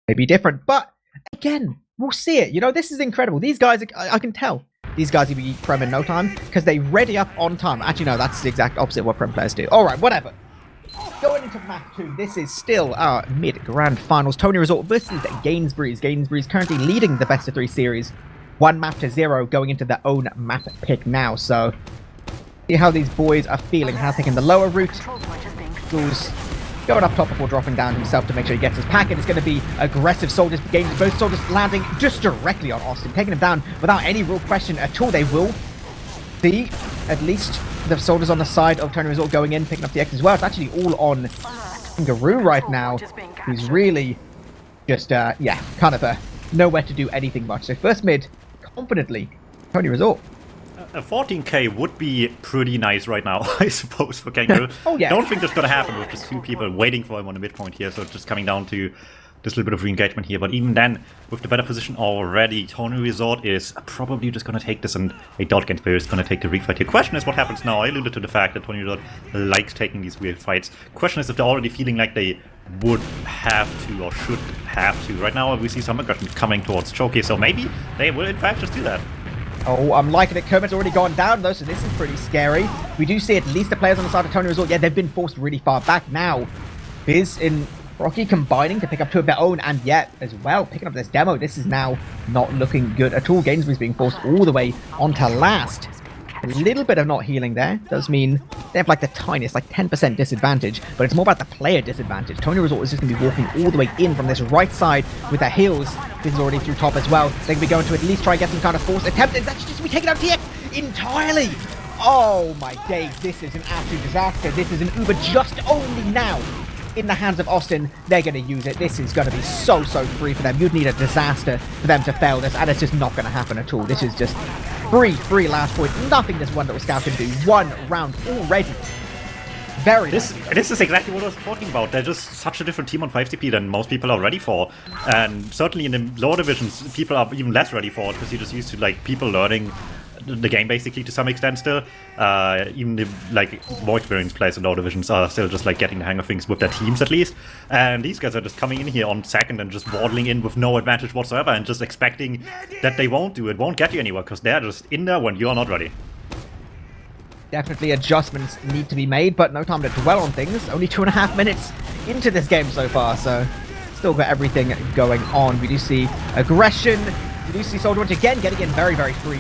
maybe different. But again, we'll see it. This is incredible. These guys, I can tell. These guys will be Prem in no time, because they ready up on time. Actually, no, that's the exact opposite of what Prem players do. All right, whatever. Going into map 2, this is still our mid-grand finals. TonyResort versus Gainsbury's. Gainsbury's currently leading the best of 3 series 1 map to 0 going into their own map pick now. So see how these boys are feeling. Has taken the lower route. Goes going up top before dropping down himself to make sure he gets his pack, and it's going to be aggressive soldiers. Both soldiers landing just directly on Austin, taking him down without any real question at all. They will see at least the soldiers on the side of TonyResort going in, picking up the X as well. It's actually all on Garou right now. He's really just, yeah, kind of nowhere to do anything much. So first mid, confidently, TonyResort. A 14k would be pretty nice right now, I suppose, for Kangaroo. Oh, yeah. Don't think that's gonna happen with just 2 people waiting for him on the midpoint here, so it's just coming down to this little bit of re-engagement here. But even then, with the better position already, TonyResort is probably just gonna take this, and a Gainsbury is gonna take the refight here. Question is what happens now. I alluded to the fact that TonyResort likes taking these weird fights. Question is if they're already feeling like they would have to or should have to. Right now we see some aggression coming towards Choki, so maybe they will in fact just do that. Oh, I'm liking it. Kermit's already gone down, though, so this is pretty scary. We do see at least the players on the side of TonyResort. Yeah, they've been forced really far back now. Biz and Rocky combining to pick up 2 of their own, and yet, as well, picking up this demo. This is now not looking good at all. Gainsbury's being forced all the way onto last. A little bit of not healing there does mean they have like the tiniest, like 10% disadvantage, but it's more about the player disadvantage. TonyResort is just going to be walking all the way in from this right side with their heals. This is already through top as well. They can be going to at least try and get some kind of force attempt. It's actually just going to be taken out TX entirely. Oh my days, this is an absolute disaster. This is an Uber just only now in the hands of Austin. They're going to use it. This is going to be so free for them. You'd need a disaster for them to fail this, and it's just not going to happen at all. This is just free last point. Nothing this Wonder Scout can do. 1 round already. Very this is exactly what I was talking about. They're just such a different team on 5CP than most people are ready for. And certainly in the lower divisions, people are even less ready for it, because you're just used to like people learning the game basically to some extent still. Even the like more experienced players in lower divisions are still just like getting the hang of things with their teams at least. And these guys are just coming in here on second and just waddling in with no advantage whatsoever and just expecting that they won't do it, won't get you anywhere, because they're just in there when you're not ready. Definitely adjustments need to be made, but no time to dwell on things. Only 2.5 minutes into this game so far, so still got everything going on. We do see aggression. We do see Soldier once again getting in very free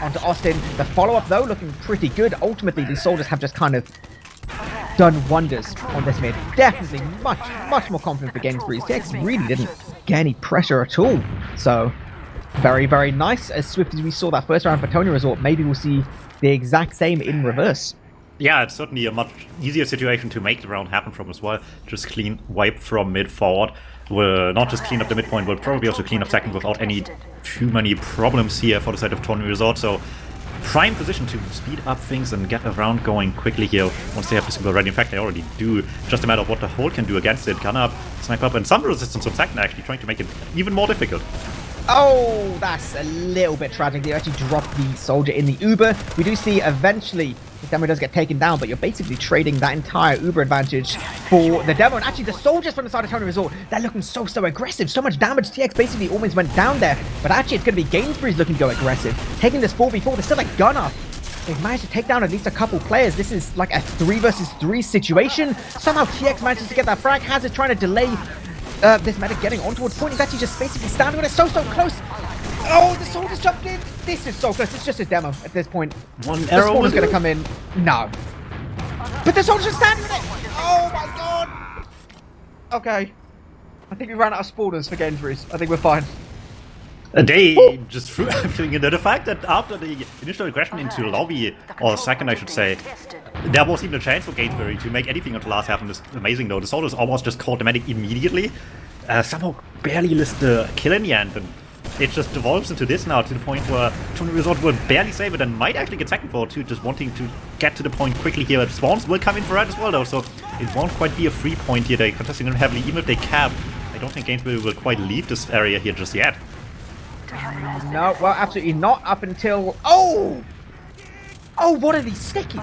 onto Austin. The follow-up, though, looking pretty good. Ultimately, these soldiers have just kind of done wonders on this mid. Definitely much more confident for Gainsbury. TX really didn't get any pressure at all. So, very nice. As swift as we saw that first round for TonyResort, maybe we'll see the exact same in reverse. Yeah, it's certainly a much easier situation to make the round happen from as well. Just clean wipe from mid forward. Will not just clean up the midpoint, will probably also clean up second without any too many problems here for the side of TonyResort. So prime position to speed up things and get a round going quickly here once they have the super ready. In fact, they already do. Just a matter of what the hold can do against it. Gun up, snipe up, and some resistance on second actually, trying to make it even more difficult. Oh, that's a little bit tragic. They actually dropped the soldier in the Uber. We do see eventually the demo does get taken down, but you're basically trading that entire Uber advantage for the demo. And actually, the soldiers from the side of TonyResort, they're looking so aggressive. So much damage. TX basically almost went down there. But actually, it's going to be Gainsbury's looking to go aggressive. Taking this 4v4, there's still a gunner. They've managed to take down at least a couple players. This is like a 3 versus 3 situation. Somehow TX manages to get that frag. Hazard trying to delay this medic getting on towards point. He's actually just basically standing on it so close. Oh, the soldiers jumped in. This is so close. It's just a demo at this point. One arrow is going to come in. No. But the soldiers are standing on it. Oh my god. Okay. I think we ran out of spawners for Gainsbury's. I think we're fine. They just threw everything in there. The fact that after the initial aggression into lobby, or second I should say, there was even a chance for Gainsbury to make anything until last happen is amazing though. The soldiers almost just caught the medic immediately. Somehow barely list the kill in the end, and it just devolves into this now to the point where TonyResort will barely save it and might actually get second for too, just wanting to get to the point quickly here. Spawns will come in for it as well though, so it won't quite be a free point here. They're contesting them heavily, even if they cap. I don't think Gainsbury will quite leave this area here just yet. No, well, absolutely not up until... Oh! Oh, what are these stickies?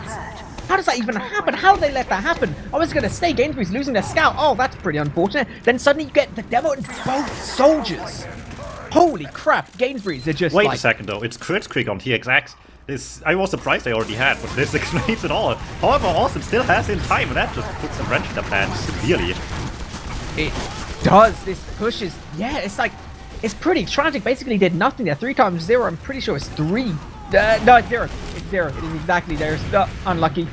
How does that even happen? How did they let that happen? I was going to say Gainsbury's losing their scout. Oh, that's pretty unfortunate. Then suddenly you get the demo and both soldiers. Holy crap, Gainsbury's are just Wait like... a second though, it's crit quick on TXX. This, I was surprised they already had, but this explains it all. However, Austin still has in time, and that just puts a wrench in the plan severely. It does. This pushes... Yeah, it's like... It's pretty tragic. Basically did nothing there. 3 times 0. I'm pretty sure it's 3. No, it's 0. It's 0. It is exactly there. It's unlucky.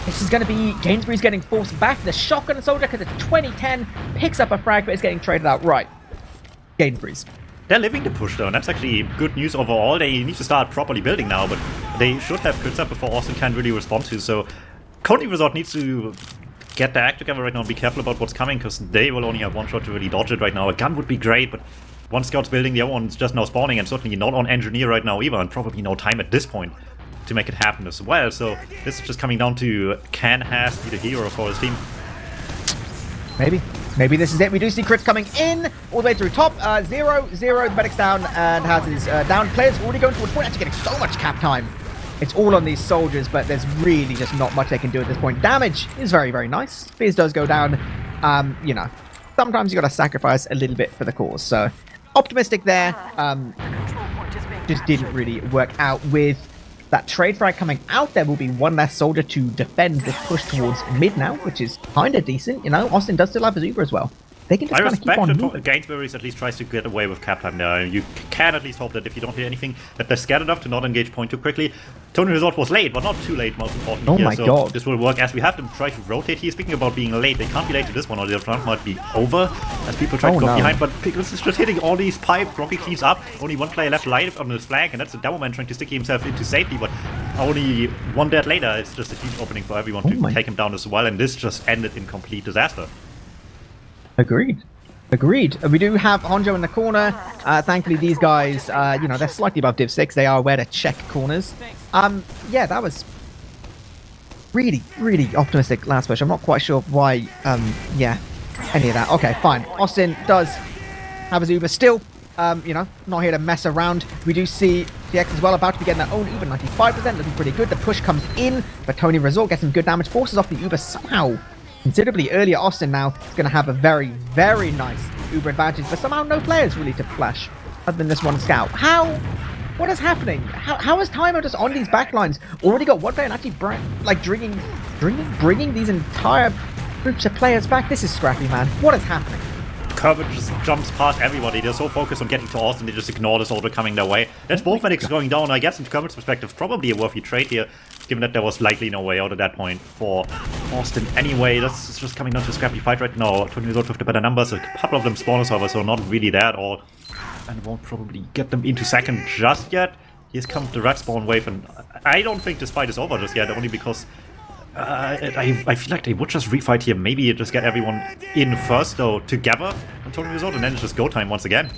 This is going to be Gainsbury's getting forced back. The shotgun soldier, because it's 2010, picks up a frag, but it's getting traded out. Right. Gainsbury's. They're living the push though, and that's actually good news overall. They need to start properly building now, but they should have crits up before Austin can really respond to. So TonyResort needs to get their act together right now and be careful about what's coming, because they will only have one shot to really dodge it right now. A gun would be great, but one scout's building, the other one's just now spawning, and certainly not on engineer right now either, and probably no time at this point to make it happen as well. So this is just coming down to, can Has be the hero for his team? Maybe this is it. We do see crits coming in all the way through top. 0-0, the medic's down, and Has is down. Players already going towards point, actually getting so much cap time. It's all on these soldiers, but there's really just not much they can do at this point. Damage is very, very nice. Fizz does go down. You know, sometimes you got to sacrifice a little bit for the cause. So optimistic there. Just didn't really work out with that trade frag coming out. There will be one less soldier to defend this push towards mid now, which is kind of decent. You know, Austin does still have his Uber as well. They can just kind of keep on moving. Gainsbury's at least tries to get away with cap time now. You can at least hope that if you don't hear anything, that they're scared enough to not engage point too quickly. TonyResort was late, but not too late, most importantly. Oh my god. This will work as we have them try to rotate here. Speaking about being late, they can't be late to this one, or the round might be over as people try to go behind. But Pickles is just hitting all these pipes. Rocky cleans up. Only one player left alive on his flank, and that's the DuMmTm trying to stick himself into safety. But only one dead later, it's just a huge opening for everyone to take him down as well. And this just ended in complete disaster. Agreed. We do have Honjo in the corner. Thankfully, these guys, you know, they're slightly above Div 6. They are aware to check corners. Yeah, that was really, really optimistic last push. I'm not quite sure why, yeah, any of that. Okay, fine. Austin does have his Uber still. You know, not here to mess around. We do see TX as well about to be getting their own Uber, 95%, looking pretty good. The push comes in, but TonyResort gets some good damage, forces off the Uber somehow. Considerably earlier, Austin now is going to have a very, very nice Uber advantage, but somehow no players really to flash other than this one scout. What is happening? How is Timer just on these backlines? Already got one player and actually like bringing these entire groups of players back? This is scrappy, man. What is happening? Kermit just jumps past everybody. They're so focused on getting to Austin, they just ignore this order coming their way. That's both medics going down. I guess, from Kermit's perspective, probably a worthy trade here, given that there was likely no way out at that point for Austin anyway. That's just coming down to a scrappy fight right now. TonyResort with the better numbers. A couple of them spawners, however, so not really there at all. And won't probably get them into second just yet. Here's comes the red spawn wave, and I don't think this fight is over just yet, only because I feel like they would just refight here. Maybe just get everyone in first, though, together on TonyResort, and then it's just go time once again.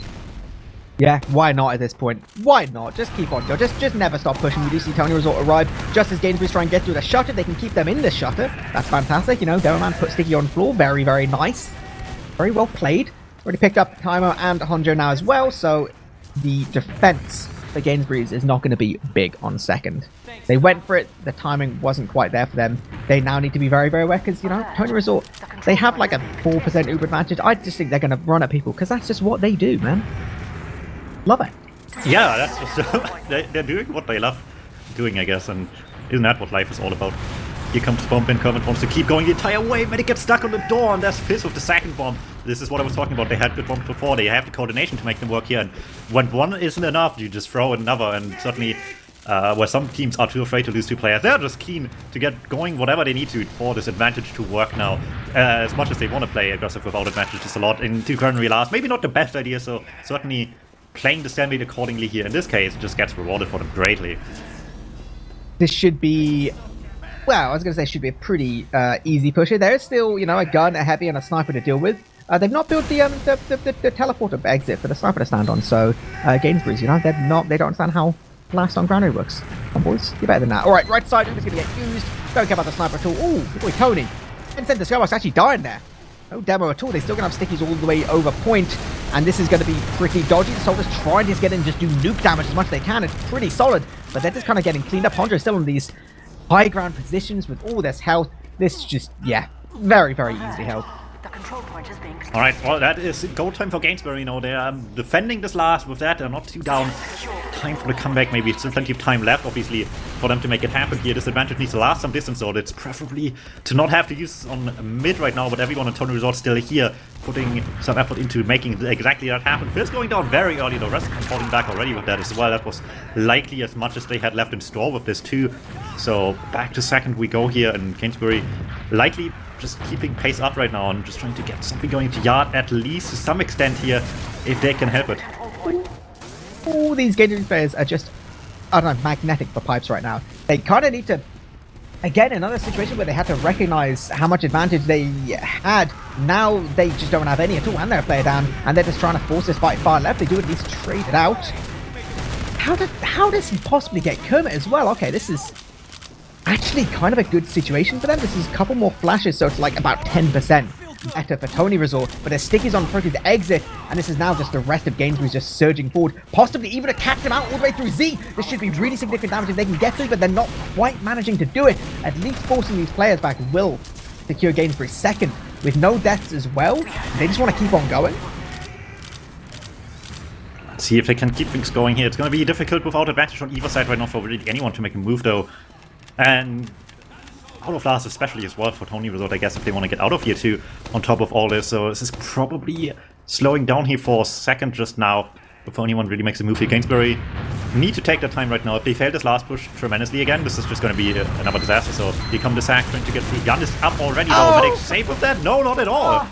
Yeah, why not at this point? Why not? Just keep on. Just never stop pushing. You do see TonyResort arrive just as Gainsbury's try and get through the shutter. They can keep them in the shutter. That's fantastic. You know, DuMmTm put Sticky on the floor. Very, very nice. Very well played. Already picked up Timer and Honjo now as well, so the defense for Gainsbury's is not going to be big on second. They went for it. The timing wasn't quite there for them. They now need to be very, very aware because, you know, TonyResort, they have like a 4% Uber advantage. I just think they're going to run at people because that's just what they do, man. Love it. Yeah, that's just, they're doing what they love doing, I guess, and isn't that what life is all about? Here comes the bomb in. Kermit wants to keep going the entire way. Medic gets stuck on the door, and there's Fizz with the second bomb. This is what I was talking about. They had good bombs before. They have the coordination to make them work here. And when one isn't enough, you just throw another. And certainly, where some teams are too afraid to lose 2 players, they're just keen to get going whatever they need to for this advantage to work now. As much as they want to play aggressive without advantages a lot into Granary last. Maybe not the best idea, so certainly playing the standard accordingly here in this case just gets rewarded for them greatly. This should be... Well, I was going to say should be a pretty easy push here. There is still, you know, a gun, a heavy, and a sniper to deal with. They've not built the teleporter exit for the sniper to stand on. So Gainsbury's, you know, they don't understand how blast on granary works. Come on, boys, you're better than that. All right, right side is going to get used. Don't care about the sniper at all. Ooh, boy, Tony. Instead, the Skybox actually dying there. No demo at all. They're still going to have stickies all the way over point, and this is going to be pretty dodgy. The soldiers trying to just get in and just do nuke damage as much as they can. It's pretty solid, but they're just kind of getting cleaned up. Honjo still in these high ground positions with all this health. This just, yeah, very, very easy health. The control point is being... Alright, well, that is go time for Gainsbury. You know, they are defending this last with that. They're not too down. Time for the comeback, maybe. Still plenty of time left, obviously, for them to make it happen here. This advantage needs to last some distance, so it's preferably to not have to use on mid right now, but everyone on TonyResort still here, putting some effort into making exactly that happen. Fizz going down very early, the rest falling back already with that as well. That was likely as much as they had left in store with this too. So back to second we go here, and Gainsbury likely just keeping pace up right now and just trying to get something going to yard at least to some extent here, if they can help it. All these Gainsbury players are just, I don't know, magnetic for pipes right now. They kind of need to, again, another situation where they had to recognize how much advantage they had. Now they just don't have any at all, and they're a player down, and they're just trying to force this fight far left. They do at least trade it out. How does he possibly get Kermit as well? Okay, this is actually kind of a good situation for them. This is a couple more flashes, so it's like about 10% better for TonyResort. But their stickies on Proteus exit, and this is now just the rest of Gainsbury's just surging forward, possibly even to catch him out all the way through Z. This should be really significant damage if they can get through, but they're not quite managing to do it. At least forcing these players back will secure Gainsbury's second with no deaths as well. They just want to keep on going. Let's see if they can keep things going here. It's going to be difficult without advantage on either side right now for really anyone to make a move though. And out of last especially as well for TonyResort, I guess, if they want to get out of here too, on top of all this. So this is probably slowing down here for a second just now before anyone really makes a move here. Gainsbury need to take their time right now. If they fail this last push tremendously again, this is just going to be another disaster. So here come the sack trying to get through. Jan is up already though. Medic safe with that? No, not at all.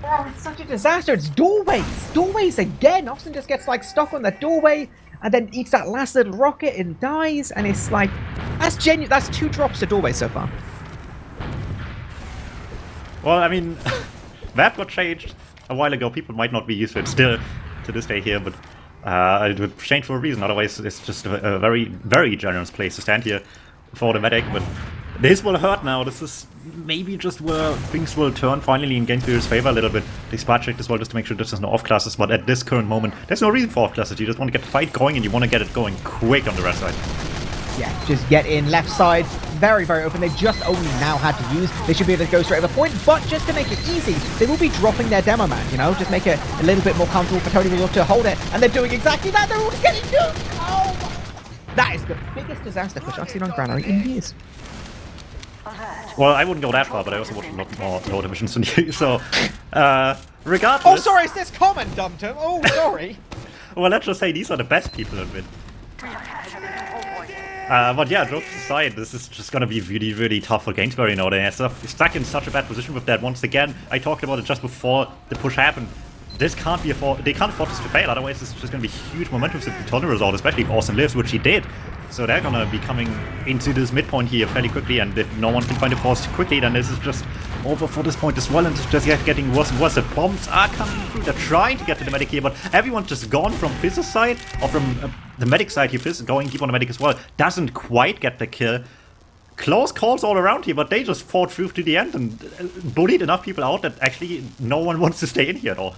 Oh, it's such a disaster. It's doorways. Doorways again. Austin just gets like stuck on that doorway and then eats that last little rocket and dies. And it's like, that's genuine. That's 2 drops to doorway so far. Well, I mean, that got changed a while ago. People might not be used to it still to this day here, but it would change for a reason. Otherwise, it's just a very, very generous place to stand here for the medic. But this will hurt now. This is maybe just where things will turn finally in Gainsbury's favor a little bit. They spot checked as well just to make sure there's no off classes, but at this current moment, there's no reason for off classes. You just want to get the fight going and you want to get it going quick on the rest side. Yeah, just get in left side. Very, very open. They've just only now had to use. They should be able to go straight to the point, but just to make it easy, they will be dropping their demo man, you know, just make it a little bit more comfortable for TonyResort to hold it, and they're doing exactly that. They're all getting duped. Oh, that is the biggest disaster push I've seen on Granary in years. Well, I wouldn't go that far, but I also watched a lot more low divisions than you, so regardless... Oh, sorry, is this common, DuMmTm? Oh, sorry. Well, let's just say these are the best people in mid. But yeah, jokes aside, this is just gonna be really, really tough for Gainsbury now. They're stuck in such a bad position with that. Once again, I talked about it just before the push happened. This can't be they can't afford this to fail, otherwise it's just gonna be huge momentum for TonyResort, especially if Austin lives, which he did. So they're gonna be coming into this midpoint here fairly quickly, and if no one can find a force quickly, then this is just over for this point as well, and it's just getting worse and worse. The bombs are coming through, they're trying to get to the medic here, but everyone's just gone from Fizz's side, or from the medic side here. Fizz going deep on the medic as well, doesn't quite get the kill. Close calls all around here, but they just fought through to the end and bullied enough people out that actually no one wants to stay in here at all.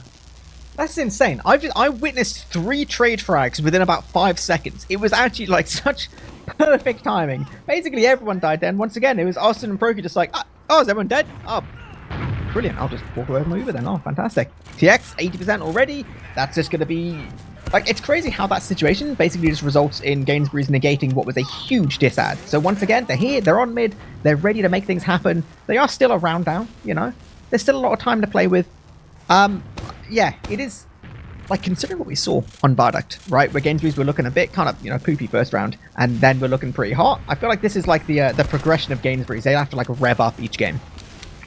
That's insane. I witnessed 3 trade frags within about 5 seconds. It was actually like such perfect timing. Basically everyone died then. Once again, it was Austin and Proki just like, oh, is everyone dead? Oh, brilliant. I'll just walk away with my Uber then. Oh, fantastic. TX, 80% already. That's just going to be... Like, it's crazy how that situation basically just results in Gainsbury's negating what was a huge disad. So once again, they're here, they're on mid, they're ready to make things happen. They are still a round down, you know? There's still a lot of time to play with. Yeah, it is, like, considering what we saw on Viaduct, right, where Gainsbury's were looking a bit kind of, you know, poopy first round, and then we're looking pretty hot. I feel like this is like the progression of Gainsbury's. They have to, like, rev up each game.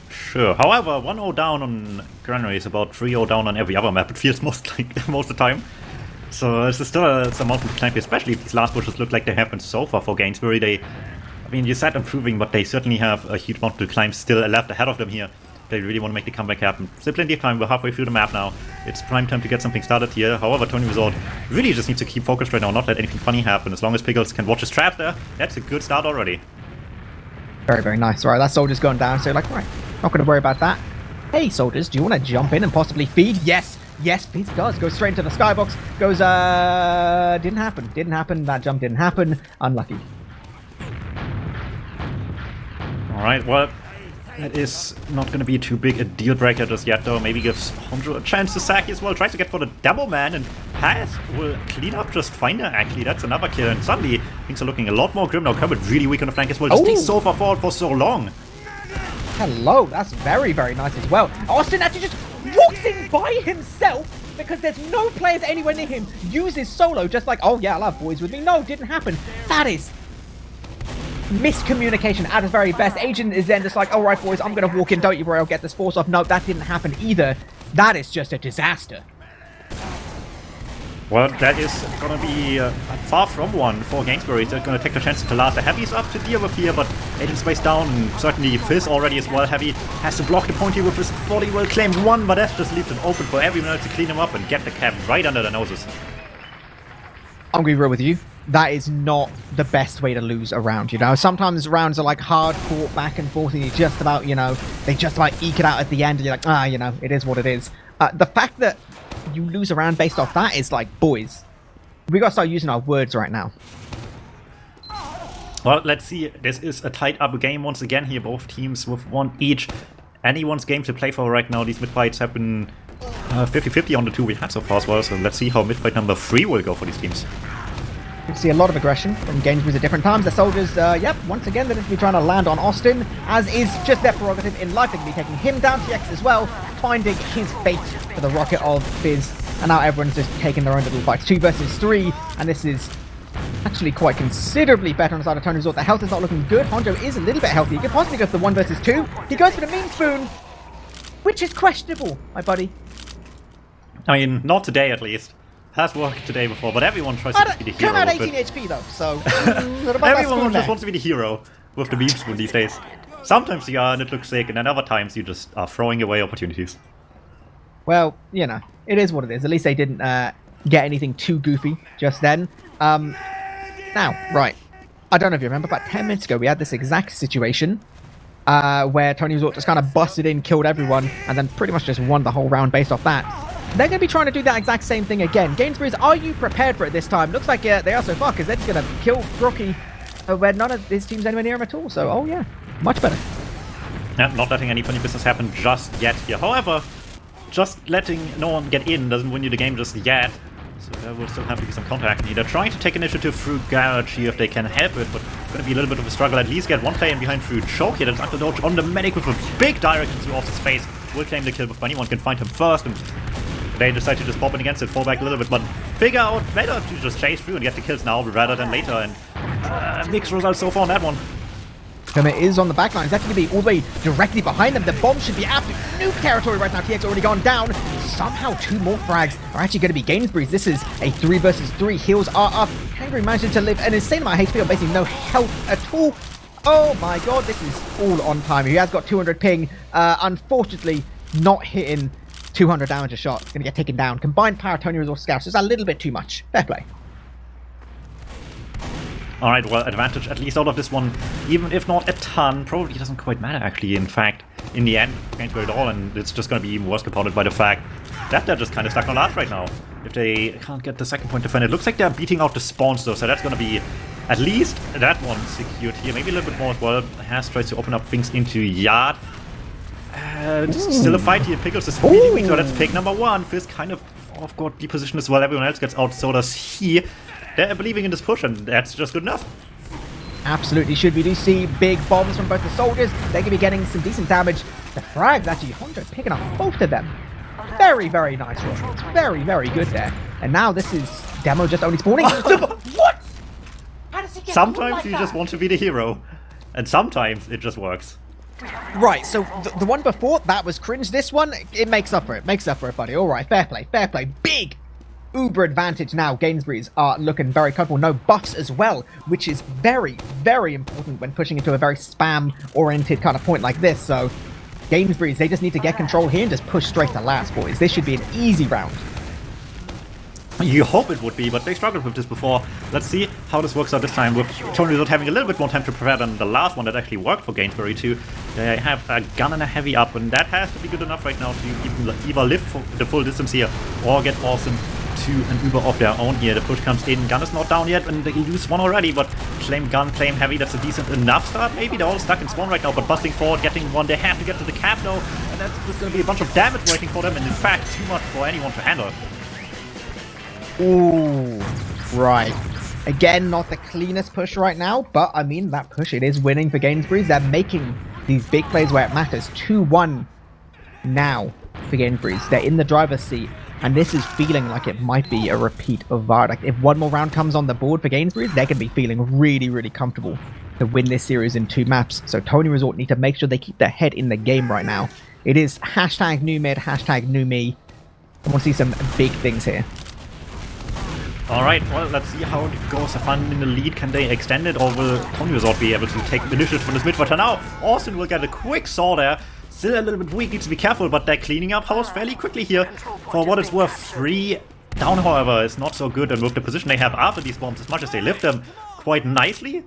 Sure. However, 1-0 down on Granary is about 3-0 down on every other map, it feels most of the time. So this is still some mountain to climb, especially if these last pushes look like they have been so far for Gainsbury. I mean, you said improving, but they certainly have a huge mountain to climb still left ahead of them here. They really want to make the comeback happen. Still plenty of time, we're halfway through the map now. It's prime time to get something started here. However, TonyResort really just needs to keep focused right now, not let anything funny happen. As long as Pickles can watch his trap there, that's a good start already. Very, very nice. All right, that soldier's going down, so like, right, not going to worry about that. Hey, soldiers, do you want to jump in and possibly feed? Yes, yes, Fizz does. Goes straight into the skybox. Goes, didn't happen. Didn't happen. That jump didn't happen. Unlucky. Alright, well, That is not going to be too big a deal breaker just yet, though. Maybe gives Hondro a chance to sack as well. Tries to get for the Demo Man, and Has will clean up just fine there, actually. That's another kill, and suddenly things are looking a lot more grim now. Kermit really weak on the flank as well. Just stays so far forward for so long. Hello, that's very, very nice as well. Austin actually just walks in by himself because there's no players anywhere near him. Uses solo just like, oh yeah, I'll have boys with me. No, didn't happen. That is miscommunication at its very best. Agent is then just like, all right, boys, I'm going to walk in. Don't you worry, I'll get this force off. No, that didn't happen either. That is just a disaster. Well, that is going to be far from one for Gainsbury. They're going to take the chance to last. The Heavy's up to deal with here, but Agent's face down, and certainly Fizz already as well. Heavy has to block the point here with his body. Will claim one, but that just leaves it open for everyone else to clean him up and get the cap right under their noses. I'm going to be real with you. That is not the best way to lose a round, you know? Sometimes rounds are like hard fought back and forth, and you just about, you know, they just about eke it out at the end, and you're like, you know, it is what it is. The fact that you lose a round based off that is like, boys, we got to start using our words right now. Well, let's see. This is a tight up game once again here. Both teams with one each. Anyone's game to play for right now. These mid-fights have been 50-50 on the two we had so far as well, so let's see how mid-fight number 3 will go for these teams. You see a lot of aggression from Gainsbury at different times. The soldiers, yep, once again, they're going to be trying to land on Austin, as is just their prerogative in life. They're going to be taking him down, TX as well, finding his fate for the rocket of Fizz. And now everyone's just taking their own little fights. 2 versus 3, and this is actually quite considerably better on the side of TonyResort. The health is not looking good. Hondro is a little bit healthy. He could possibly go for the 1 versus 2. He goes for the mean spoon, which is questionable, my buddy. I mean, not today at least. Has worked today before, but everyone tries to be the hero. Come out 18 HP though, so everyone just wants to be the hero with the beam spoon these days. Sometimes you are and it looks sick, and then other times you just are throwing away opportunities. Well, you know, it is what it is. At least they didn't get anything too goofy just then. Now, right. I don't know if you remember, about 10 minutes ago we had this exact situation where TonyResort just kind of busted in, killed everyone, and then pretty much just won the whole round based off that. They're going to be trying to do that exact same thing again. Gainsbury's, are you prepared for it this time? Looks like they are so far, because they're just going to kill Rocky where none of his team's anywhere near him at all. So, oh yeah, much better. Yeah, not letting any funny business happen just yet here. However, just letting no one get in doesn't win you the game just yet. So there will still have to be some contact. They're trying to take initiative through Garage here if they can help it, but it's going to be a little bit of a struggle. At least get one player in behind through Choke here. That's Uncle Dodge on the medic with a big direct into Off's face. Will claim the kill before anyone can find him first, and they decide to just pop in against it, fall back a little bit, but figure out better to just chase through and get the kills now rather than later, and mixed results so far on that one. Kermit is on the backline. He's actually going to be all the way directly behind them. The bomb should be absolute nuke territory right now. TX already gone down. Somehow 2 more frags are actually going to be Gainsbury's. This is a 3 versus 3. Heals are up. Gainsbury managing to live an insane amount of HP on basically no health at all. Oh my god, this is all on time. He has got 200 ping. Unfortunately, not hitting 200 damage a shot. Going to get taken down. Combined power TonyResort Scouts. Just a little bit too much. Fair play. Alright, well, advantage at least out of this one, even if not a ton, probably doesn't quite matter actually, in fact, in the end, can't go at all, and it's just going to be even worse compounded by the fact that they're just kind of stuck on last right now. If they can't get the second point defend, it looks like they're beating out the spawns though, so that's going to be at least that one secured here, maybe a little bit more as well. Has tries to open up things into Yard. Still a fight here, Pickles is really weak, so that's pick number 1. Fizz kind of off-guard position as well, everyone else gets out, so does he. They're believing in this push, and that's just good enough. Absolutely should. We do see big bombs from both the soldiers. They're going to be getting some decent damage. The frags, actually, Hondro picking up both of them. Very, very nice rockets. Very, very good there. And now this is Demo just only spawning. What? How does he get sometimes like you that? Just want to be the hero, and sometimes it just works. Right, so the one before, that was cringe. This one, it makes up for it. Makes up for it, buddy. All right, fair play, fair play. Big uber advantage now. Gainsbury's are looking very comfortable. No buffs as well, which is very, very important when pushing into a very spam-oriented kind of point like this. So Gainsbury's, they just need to get control here and just push straight to last, boys. This should be an easy round. You hope it would be, but they struggled with this before. Let's see how this works out this time, with TonyResort having a little bit more time to prepare than the last one that actually worked for Gainsbury too. They have a gun and a heavy up, and that has to be good enough right now to either live for the full distance here or get awesome. to an Uber of their own here. The push comes in, Gun is not down yet, and they lose one already, but claim Gun, claim Heavy, that's a decent enough start. Maybe they're all stuck in spawn right now, but busting forward, getting one, they have to get to the cap now, and that's just going to be a bunch of damage waiting for them, and in fact, too much for anyone to handle. Ooh, right. Again, not the cleanest push right now, but I mean, that push, it is winning for Gainsbury's. They're making these big plays where it matters. 2-1 now for Gainsbury's. They're in the driver's seat, and this is feeling like it might be a repeat of VAR. Like, if one more round comes on the board for Gainsbury's, they're going to be feeling really, really comfortable to win this series in 2 maps. So TonyResort need to make sure they keep their head in the game right now. It is hashtag new mid, hashtag new me. I want to see some big things here. Alright, well, let's see how it goes. Fun in the lead. Can they extend it, or will TonyResort be able to take the initiative from this mid fighter now? Austin will get a quick saw there. Still a little bit weak, needs to be careful, but they're cleaning up house fairly quickly here. For what it's worth, 3 down, however, is not so good, and with the position they have after these bombs, as much as they lift them quite nicely,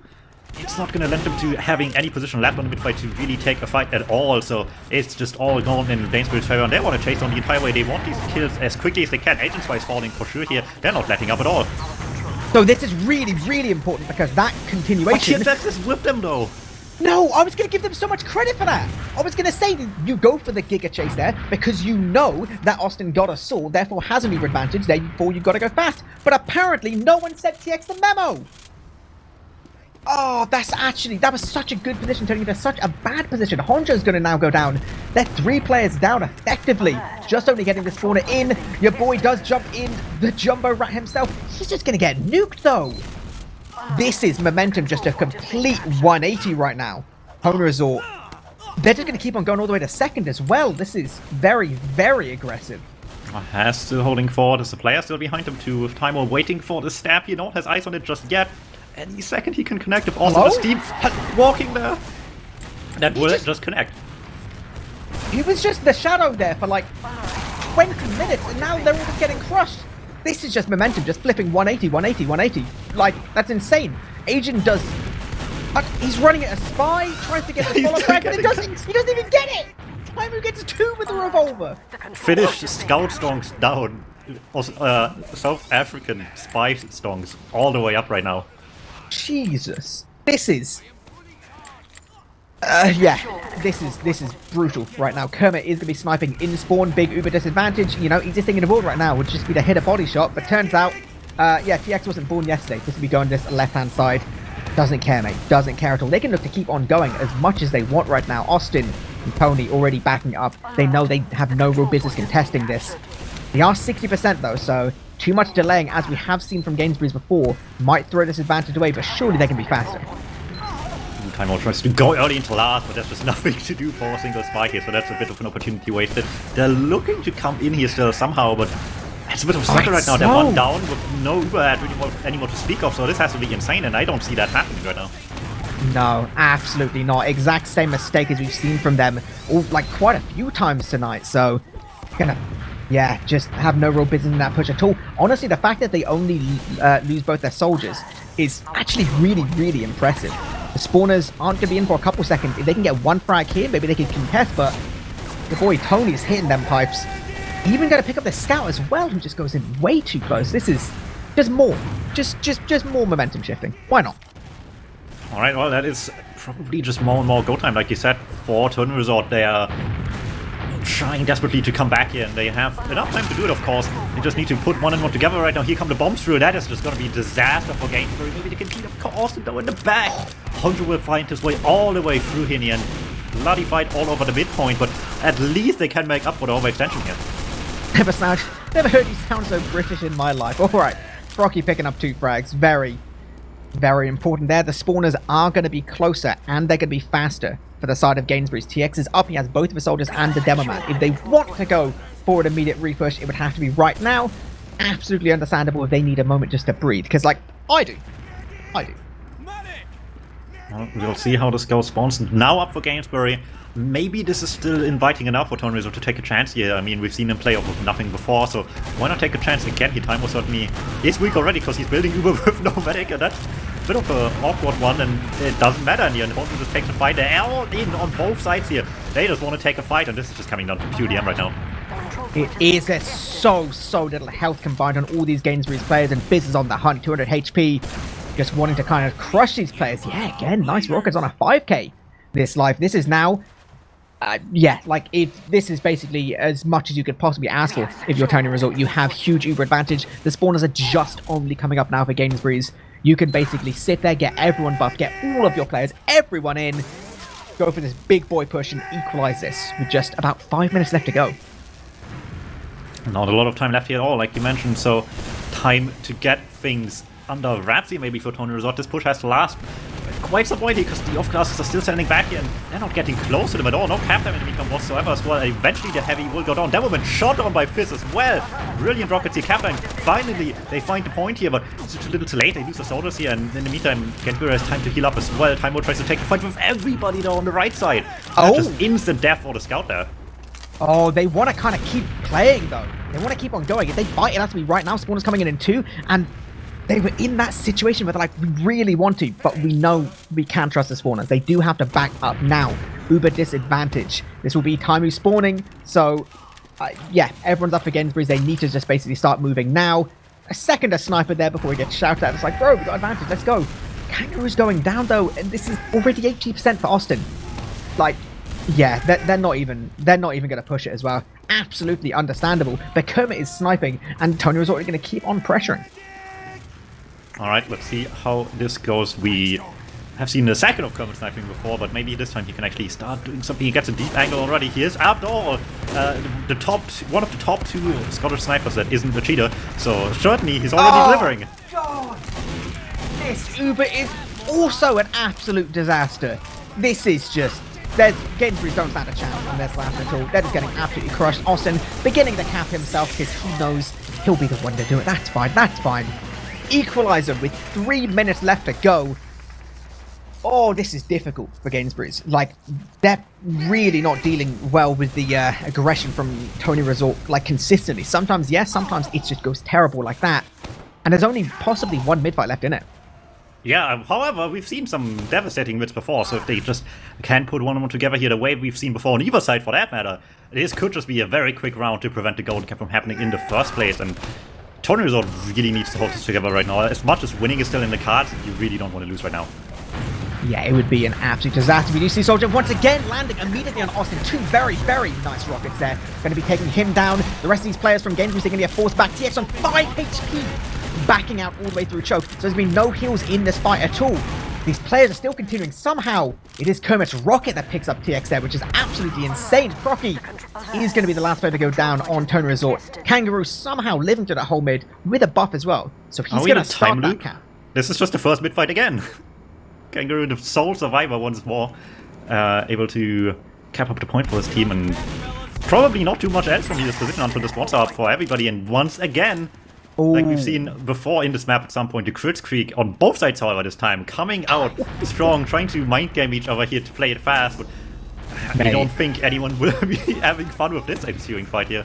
it's not going to lend them to having any position left on the mid fight to really take a fight at all. So it's just all gone in Gainsbury's favor, and they want to chase on the entire way. They want these kills as quickly as they can. Agents-wise falling for sure here. They're not letting up at all. So this is really, really important, because that continuation... But that's just with them, though. No, I was going to give them so much credit for that. I was going to say you go for the Giga Chase there because you know that Austin got a sword, therefore has a move advantage, therefore you've got to go fast. But apparently no one sent TX the memo. Oh, that was such a good position, Tony. They're such a bad position. Honjo's going to now go down. They're 3 players down effectively. Just only getting the spawner in. Your boy does jump in. The Jumbo Rat himself. He's just going to get nuked, though. This is momentum, just a complete 180 right now. TonyResort. They're just going to keep on going all the way to second as well. This is very, very aggressive. Has still holding forward. Is the player still behind him too? With Timo waiting for the stab. He not has eyes on it just yet. Any second he can connect. If also the Steve walking there, that will just connect. He was just the shadow there for like 20 minutes, and now they're all just getting crushed. This is just momentum, just flipping 180, 180, 180. Like, that's insane. Agent does... he's running at a spy, tries to get the follow back, but he doesn't even get it! Timo gets 2 with the revolver. Finnish scout stonks down. Also, South African spy stonks all the way up right now. Jesus. This is... yeah, this is brutal right now. Kermit is going to be sniping in spawn, big Uber disadvantage. You know, easiest thing in the world right now would just be to hit a body shot, but turns out, yeah, TX wasn't born yesterday. This will be going this left-hand side. Doesn't care, mate. Doesn't care at all. They can look to keep on going as much as they want right now. Austin and Tony already backing up. They know they have no real business contesting this. They are 60% though, so too much delaying, as we have seen from Gainsbury's before, might throw this advantage away, but surely they can be faster. Timo tries to go early into last, but there's just nothing to do for a single spike here, so that's a bit of an opportunity wasted. They're looking to come in here still somehow, but it's a bit of a struggle right now. They're 1 down with no Uber ad anymore to speak of, so this has to be insane, and I don't see that happening right now. No, absolutely not. Exact same mistake as we've seen from them, like quite a few times tonight, so gonna... yeah, just have no real business in that push at all. Honestly, the fact that they only lose both their soldiers is actually really, really impressive. The spawners aren't going to be in for a couple seconds. If they can get 1 frag here, maybe they can contest, but the boy Tony's hitting them pipes. Even going to pick up the scout as well, who just goes in way too close. This is just more. Just more momentum shifting. Why not? Alright, well, that is probably just more and more go time, like you said, for TonyResort. They are trying desperately to come back here, and they have enough time to do it, of course. They just need to put 1 and 1 together right now. Here come the bombs through. That is just going to be a disaster for Gainsbury. Maybe they can clean up Austin though in the back. Honjo will find his way all the way through here in the end. Bloody fight all over the midpoint, but at least they can make up for the overextension here. Never heard you sound so British in my life. Alright, Rocky picking up 2 frags. Very, very important there. The spawners are going to be closer, and they're going to be faster for the side of Gainsbury's. TX is up. He has both of his soldiers and the demo man. If they want to go for an immediate repush, it would have to be right now. Absolutely understandable if they need a moment just to breathe, because, like, I do. Well, we'll see how this goes. Spawns now up for Gainsbury. Maybe this is still inviting enough for TonyResort to take a chance here. I mean, we've seen him play off of nothing before, so why not take a chance again? His time was certainly is weak already because he's building Uber with no medic, and that's a bit of an awkward one, and it doesn't matter in the end. Honjo just takes a fight. They're all in on both sides here. They just want to take a fight, and this is just coming down to pure DM right now. It is. There's so little health combined on all these Gainsbury's players, and Biz is on the hunt, 200 HP, just wanting to kind of crush these players. Yeah, again, nice rockets on a 5k this life. This is now, yeah, like, this is basically as much as you could possibly ask for if you're TonyResort. You have huge uber advantage. The spawners are just only coming up now for Gainsbury's. You can basically sit there, get everyone buffed, get all of your players, everyone in, go for this big boy push and equalize this with just about 5 minutes left to go. Not a lot of time left here at all, like you mentioned, so time to get things under wraps here maybe for TonyResort. This push has to last quite some point here because the off-classes are still standing back here and they're not getting close to them at all. No cap time in the meantime whatsoever as well. Eventually the heavy will go down. DuMmTm shot on by Fizz as well. Brilliant rockets here. Cap time. Finally they find the point here, but it's a little too late. They lose the soldiers here, and in the meantime Gainsbury has time to heal up as well. Timo tries to take the fight with everybody though on the right side. Just instant death for the scout there. Oh, they want to kind of keep playing, though. They want to keep on going. If they fight, it has to be right now. Spawners coming in 2, and they were in that situation where they're like, we really want to, but we know we can't trust the spawners. They do have to back up now. Uber disadvantage. This will be Taimu spawning, so, yeah, everyone's up for Gainsbury's. They need to just basically start moving now. A sniper there before he gets shouted at. It's like, bro, we got advantage, let's go. Kangaroo's going down, though, and this is already 80% for Austin. Like, yeah, they're not even going to push it as well. Absolutely understandable. But Kermit is sniping, and TonyResort is going to keep on pressuring. Alright, let's see how this goes. We have seen the second of Kermit sniping before, but maybe this time he can actually start doing something. He gets a deep angle already. He is, after all, one of the top 2 Scottish snipers that isn't a cheater. So certainly he's already delivering. God! This Uber is also an absolute disaster. This is just... Gainsbury don't stand a chance on this last at all. They're just getting absolutely crushed. Austin beginning to cap himself because he knows he'll be the one to do it. That's fine, that's fine. Equalizer with 3 minutes left to go. Oh, this is difficult for Gainsbury's. Like, they're really not dealing well with the aggression from TonyResort, like, consistently. Sometimes yes, sometimes it just goes terrible like that. And there's only possibly 1 mid-fight left in it. Yeah, however, we've seen some devastating mids before, so if they just can put one on one together here the way we've seen before on either side for that matter, this could just be a very quick round to prevent the golden cap from happening in the first place, and TonyResort really needs to hold this together right now. As much as winning is still in the cards, you really don't want to lose right now. Yeah, it would be an absolute disaster. We do see Soldier once again landing immediately on Austin. 2 very nice rockets there. Going to be taking him down. The rest of these players from Gainsbury are going to get forced back. TX on 5 HP. Backing out all the way through choke. So there's been no heals in this fight at all. These players are still continuing. Somehow, it is Kermit's rocket that picks up TX there, which is absolutely insane. Crocky is going to be the last player to go down on TonyResort. Kangaroo somehow living through that whole mid with a buff as well. So he's going to start that cap. This is just the first mid fight again. Kangaroo, the sole survivor once more, able to cap up the point for his team, and probably not too much else from his position until the spawns are up for everybody. And once again, like we've seen before in this map at some point, the crit streak on both sides, however, this time coming out strong, trying to mind game each other here to play it fast, but I don't think anyone will be having fun with this ensuing fight here.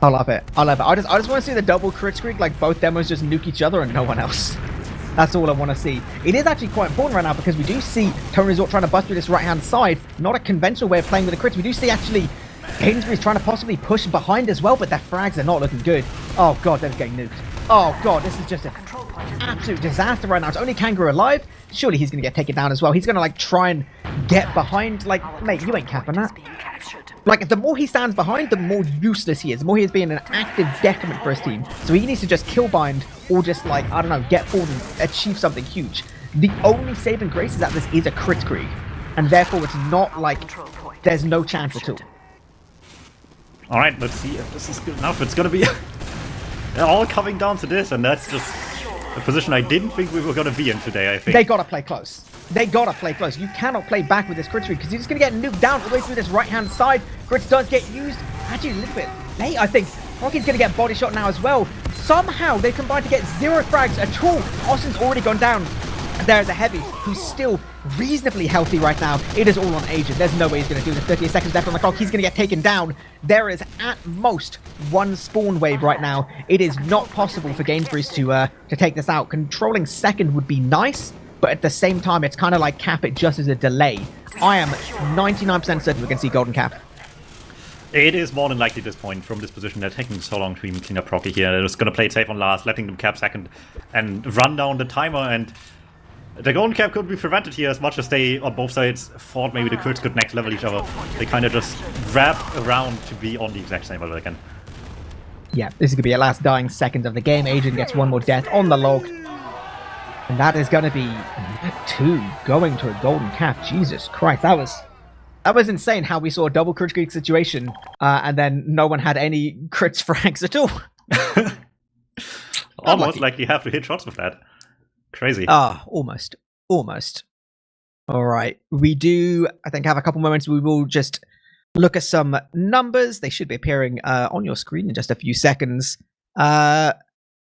I love it. I love it. I just want to see the double crit streak, like both demos just nuke each other and no one else. That's all I want to see. It is actually quite important right now because we do see TonyResort trying to bust through this right-hand side. Not a conventional way of playing with the crits. We do see actually Gainsbury's trying to possibly push behind as well, but their frags are not looking good. Oh god, they're getting nuked. Oh god, this is just an absolute disaster right now. It's only Kangaroo alive. Surely he's going to get taken down as well. He's going to like try and get behind. Like, mate, you ain't capping that. Like, the more he stands behind, the more useless he is. The more he is being an active detriment for his team. So he needs to just kill bind or just, like, I don't know, get forward and achieve something huge. The only saving grace is that this is a crit Krieg. And therefore, it's not like there's no chance at all. Alright, let's see if this is good enough. It's going to be all coming down to this, and that's just a position I didn't think we were going to be in today, I think. They got to play close. They gotta play close. You cannot play back with this crit streak because you're just gonna get nuked down all the way through this right-hand side. Crits does get used. Actually, a little bit late, I think. Rocky's gonna get body shot now as well. Somehow they combine to get 0 frags at all. Austin's already gone down. There's a heavy who's still reasonably healthy right now. It is all on Agent. There's no way he's gonna do this. 38 seconds left on the clock. He's gonna get taken down. There is at most 1 spawn wave right now. It is not possible for Gainsbury's to take this out. Controlling second would be nice, but at the same time, it's kind of like cap it just as a delay. I am 99% certain we're going to see golden cap. It is more than likely at this point from this position. They're taking so long to even clean up procky here. They're just going to play it safe on last, letting them cap second and run down the timer. And the golden cap could be prevented here as much as they, on both sides, thought maybe the crits could next level each other. They kind of just wrap around to be on the exact same level again. Yeah, this is going to be a last dying second of the game. Adrian gets one more death on the log. And that is going to be 2 going to a golden cap. Jesus Christ, that was insane how we saw a double crit streak situation and then no one had any crits frags at all. Almost like you have to hit shots with that. Crazy. Almost. All right. We do, I think, have a couple moments. We will just look at some numbers. They should be appearing on your screen in just a few seconds.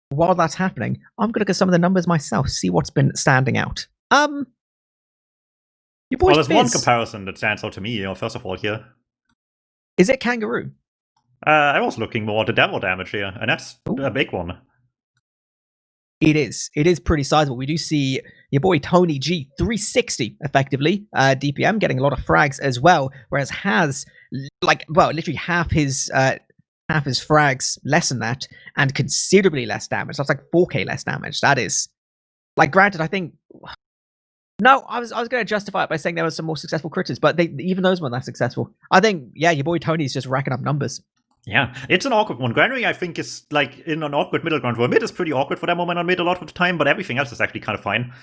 While that's happening, I'm going to look at some of the numbers myself, see what's been standing out. Your boy well, there's Fizz. one comparison that stands out to me, first of all, here. Is it Kangaroo? I was looking more at the demo damage here, and that's a big one. It is. It is pretty sizable. We do see your boy Tony G 360 effectively. DPM getting a lot of frags as well, whereas has literally half his frags less than that, and considerably less damage. That's like 4k less damage. That is, like, granted, I think. No, I was going to justify it by saying there were some more successful critters, but even those weren't that successful. I think, yeah, your boy Tony's just racking up numbers. Yeah, it's an awkward one. Granary, I think, is like in an awkward middle ground where mid is pretty awkward for that moment on mid a lot of the time, but everything else is actually kind of fine.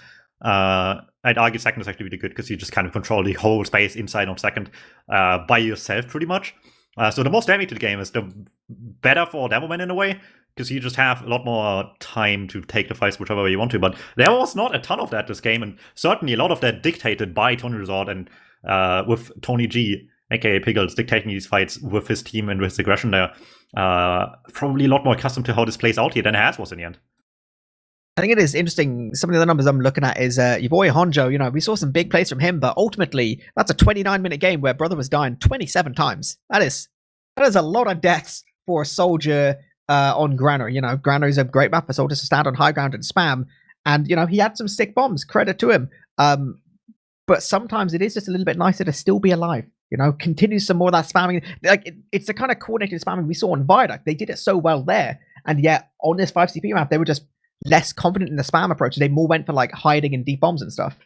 I'd argue second is actually really good because you just kind of control the whole space inside on second by yourself pretty much. So the more damage to the game is the better for Demoman in a way, because you just have a lot more time to take the fights whichever way you want to. But there was not a ton of that this game, and certainly a lot of that dictated by TonyResort and with Tony G, aka Pickles, dictating these fights with his team and with his aggression there. Probably a lot more accustomed to how this plays out here than Has was in the end. I think it is interesting. Some of the numbers I'm looking at is your boy Honjo. We saw some big plays from him, but ultimately that's a 29-minute game where Brother was dying 27 times. That is a lot of deaths for a soldier on Granary. Granary's a great map for soldiers to stand on high ground and spam, and he had some sick bombs. Credit to him. But sometimes it is just a little bit nicer to still be alive. Continue some more of that spamming. It's the kind of coordinated spamming we saw on Viaduct. They did it so well there, and yet on this 5CP map, they were just less confident in the spam approach. They more went for like hiding and deep bombs and stuff.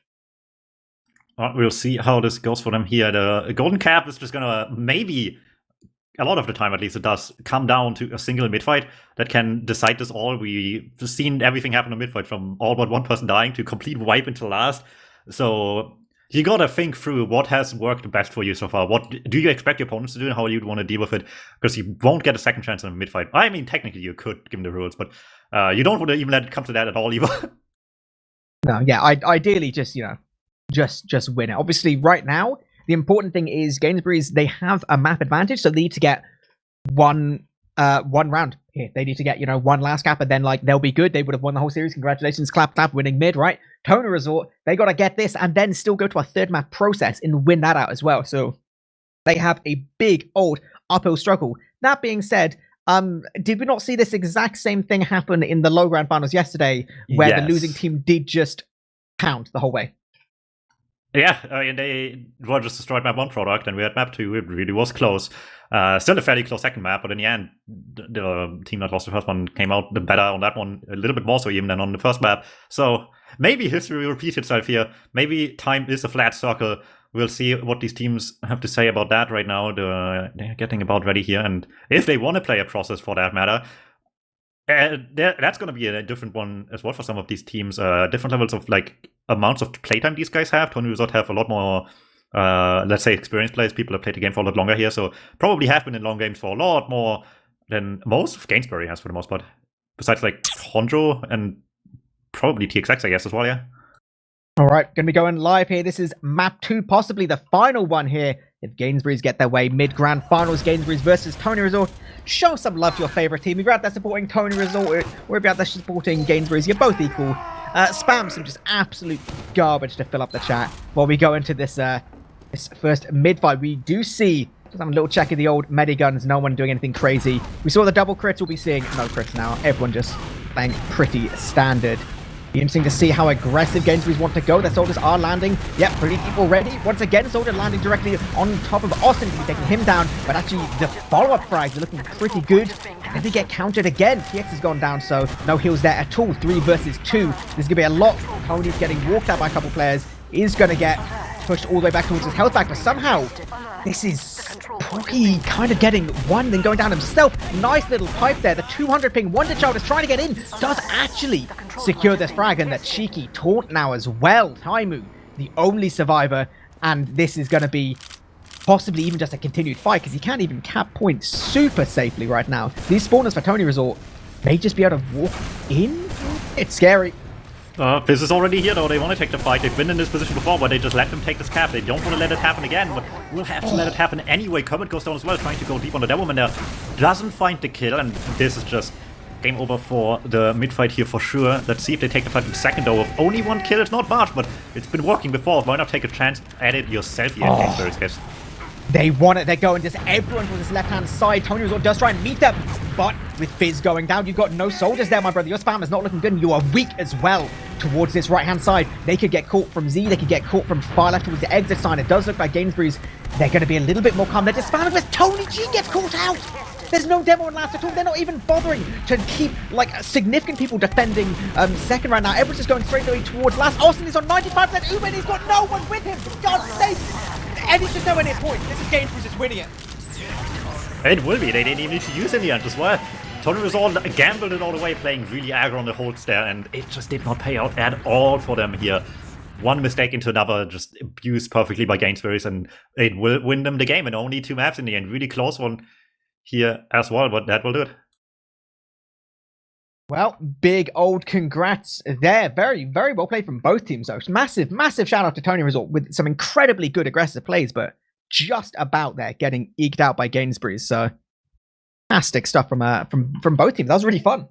We'll see how this goes for them here. The golden cap is just gonna maybe, a lot of the time at least, it does come down to a single mid fight that can decide this all. We've seen everything happen in mid fight, from all but one person dying to complete wipe until last. So you gotta think through what has worked best for you so far. What do you expect your opponents to do and how you'd want to deal with it? Because you won't get a second chance in a mid fight. I mean, technically you could, given the rules, but you don't want to even let it come to that at all either. No, yeah, ideally just win it. Obviously, right now, the important thing is Gainsbury's, they have a map advantage, so they need to get one round here. They need to get, one last cap, and then they'll be good. They would have won the whole series. Congratulations, clap, winning mid, right? TonyResort, they got to get this and then still go to a third map process and win that out as well. So they have a big old uphill struggle. That being said, did we not see this exact same thing happen in the low ground finals yesterday, where the losing team did just pound the whole way? Yeah, I mean, they were just destroyed map 1 product, and we had map 2. It really was close. Still a fairly close second map, but in the end, the team that lost the first one came out better on that one, a little bit more so even than on the first map. So maybe history will repeat itself here. Maybe time is a flat circle. We'll see what these teams have to say about that right now. They're getting about ready here, and if they want to play a process for that matter, that's going to be a different one as well for some of these teams. Different levels of amounts of playtime these guys have. TonyResort have a lot more, let's say, experienced players. People have played the game for a lot longer here, so probably have been in long games for a lot more than most of Gainsbury has for the most part. Besides Honjo and probably TXX, I guess, as well, yeah. All right, going to be going live here. This is map 2, possibly the final one here. If Gainsbury's get their way, mid-grand finals, Gainsbury's versus TonyResort. Show some love to your favorite team. If you're out there supporting TonyResort, or if you're out there supporting Gainsbury's, you're both equal. Spam some just absolute garbage to fill up the chat while we go into this this first mid-fight. We do see, just having a little check of the old Mediguns, no one doing anything crazy. We saw the double crits, we'll be seeing no crits now. Everyone just playing pretty standard. Interesting to see how aggressive Gainsbury's want to go. Their soldiers are landing. Yep, pretty deep already. Once again, soldier landing directly on top of Austin, taking him down. But actually, the follow-up frags are looking pretty good. And they get countered again. PX has gone down, so no heals there at all. 3 versus 2. This is going to be a lot. Tony's getting walked out by a couple players. Is going to get pushed all the way back towards his health back. But somehow, this is Pookie kind of getting one, then going down himself. Nice little pipe there. The 200 ping Wonder Child is trying to get in. Does actually secure this frag, and the cheeky taunt now as well. Taimu, the only survivor, and this is going to be possibly even just a continued fight because he can't even cap points super safely right now. These spawners for TonyResort may just be able to walk in. It's scary. Fizz is already here though. They want to take the fight. They've been in this position before, but they just let them take this cap. They don't want to let it happen again, but we'll have to let it happen anyway. Kermit goes down as well, trying to go deep on the Devilman there. Doesn't find the kill, and this is just game over for the mid fight here for sure. Let's see if they take the fight in second though. With only 1 kill, it's not much, but it's been working before. Why not take a chance at it yourself here in Gainsbury's case? They want it. They're going just everyone from this left-hand side. TonyResort does try and meet them, but with Fizz going down, you've got no soldiers there, my brother. Your spam is not looking good, and you are weak as well towards this right-hand side. They could get caught from Z. They could get caught from far left towards the exit sign. It does look like Gainsbury's, they're going to be a little bit more calm. They're just spamming with Tony G gets caught out. There's no demo on last at all. They're not even bothering to keep, like, significant people defending second right now. Everyone's just going straight away towards last. Austin is on 95%. Uber, and he's got no one with him. For God's sake. And he's just nowhere near point. This is Gainsbury's just winning it. It will be. They didn't even need to use in the end as well. TonyResort gambled it all the way, playing really aggro on the holds there, and it just did not pay out at all for them here. One mistake into another, just abused perfectly by Gainsbury's, and it will win them the game. And only 2 maps in the end. Really close one here as well, but that will do it. Well, big old congrats there. Very, very well played from both teams, though. Massive, massive shout out to TonyResort with some incredibly good aggressive plays, but just about there getting eked out by Gainsbury's. So, fantastic stuff from both teams. That was really fun.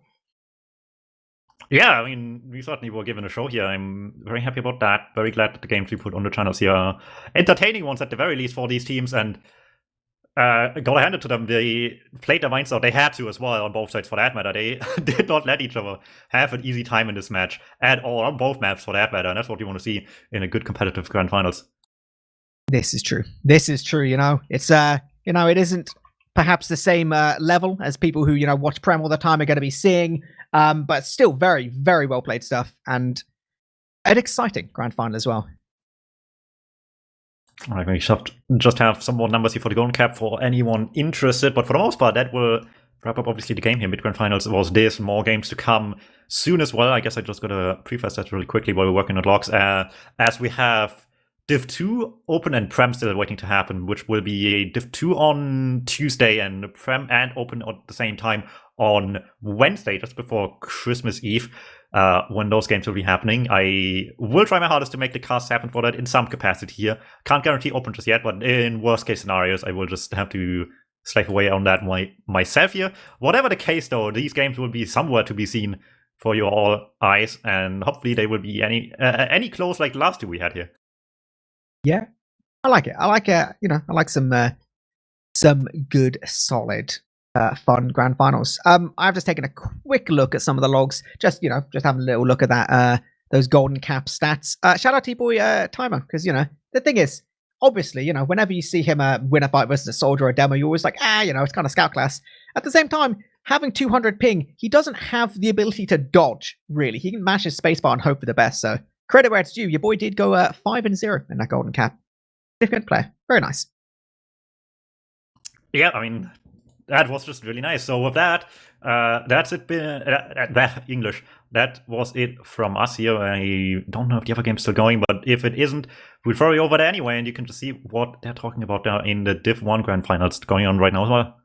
Yeah, I mean, we certainly were given a show here. I'm very happy about that. Very glad that the games we put on the channels here are entertaining ones at the very least for these teams, and gotta hand it to them. They played their minds out. They had to as well on both sides for that matter. They did not let each other have an easy time in this match at all, on both maps for that matter. And that's what you want to see in a good competitive grand finals. This is true. This is true. It's it isn't perhaps the same level as people who watch Prem all the time are going to be seeing, but still very, very well played stuff and an exciting grand final as well. All right, we should just have some more numbers here for the golden cap for anyone interested, but for the most part, that will wrap up obviously the game here. Mid-grand finals was this, more games to come soon as well. I guess I just gotta preface that really quickly while we're working on logs, as we have Div 2 open and Prem still waiting to happen, which will be a Div 2 on Tuesday and Prem and open at the same time on Wednesday, just before Christmas Eve. When those games will be happening. I will try my hardest to make the cast happen for that in some capacity here. Can't guarantee open just yet, but in worst case scenarios, I will just have to slave away on that myself here. Whatever the case though, these games will be somewhere to be seen for your all eyes, and hopefully they will be any close like the last 2 we had here. Yeah, I like it. I like some good solid fun grand finals. I've just taken a quick look at some of the logs, just having a little look at that those golden cap stats. Shout out to boy Timer, because the thing is, obviously, whenever you see him win a fight versus a soldier or a demo, you're always like, it's kind of scout class. At the same time, having 200 ping, he doesn't have the ability to dodge, really. He can mash his spacebar and hope for the best, so credit where it's due. Your boy did go 5-0 in that golden cap. Significant player. Very nice. Yeah, I mean, that was just really nice. So with that, that's it. That English. That was it from us here. I don't know if the other game's still going, but if it isn't, we'll throw you over there anyway, and you can just see what they're talking about there in the Div 1 Grand Finals going on right now as well.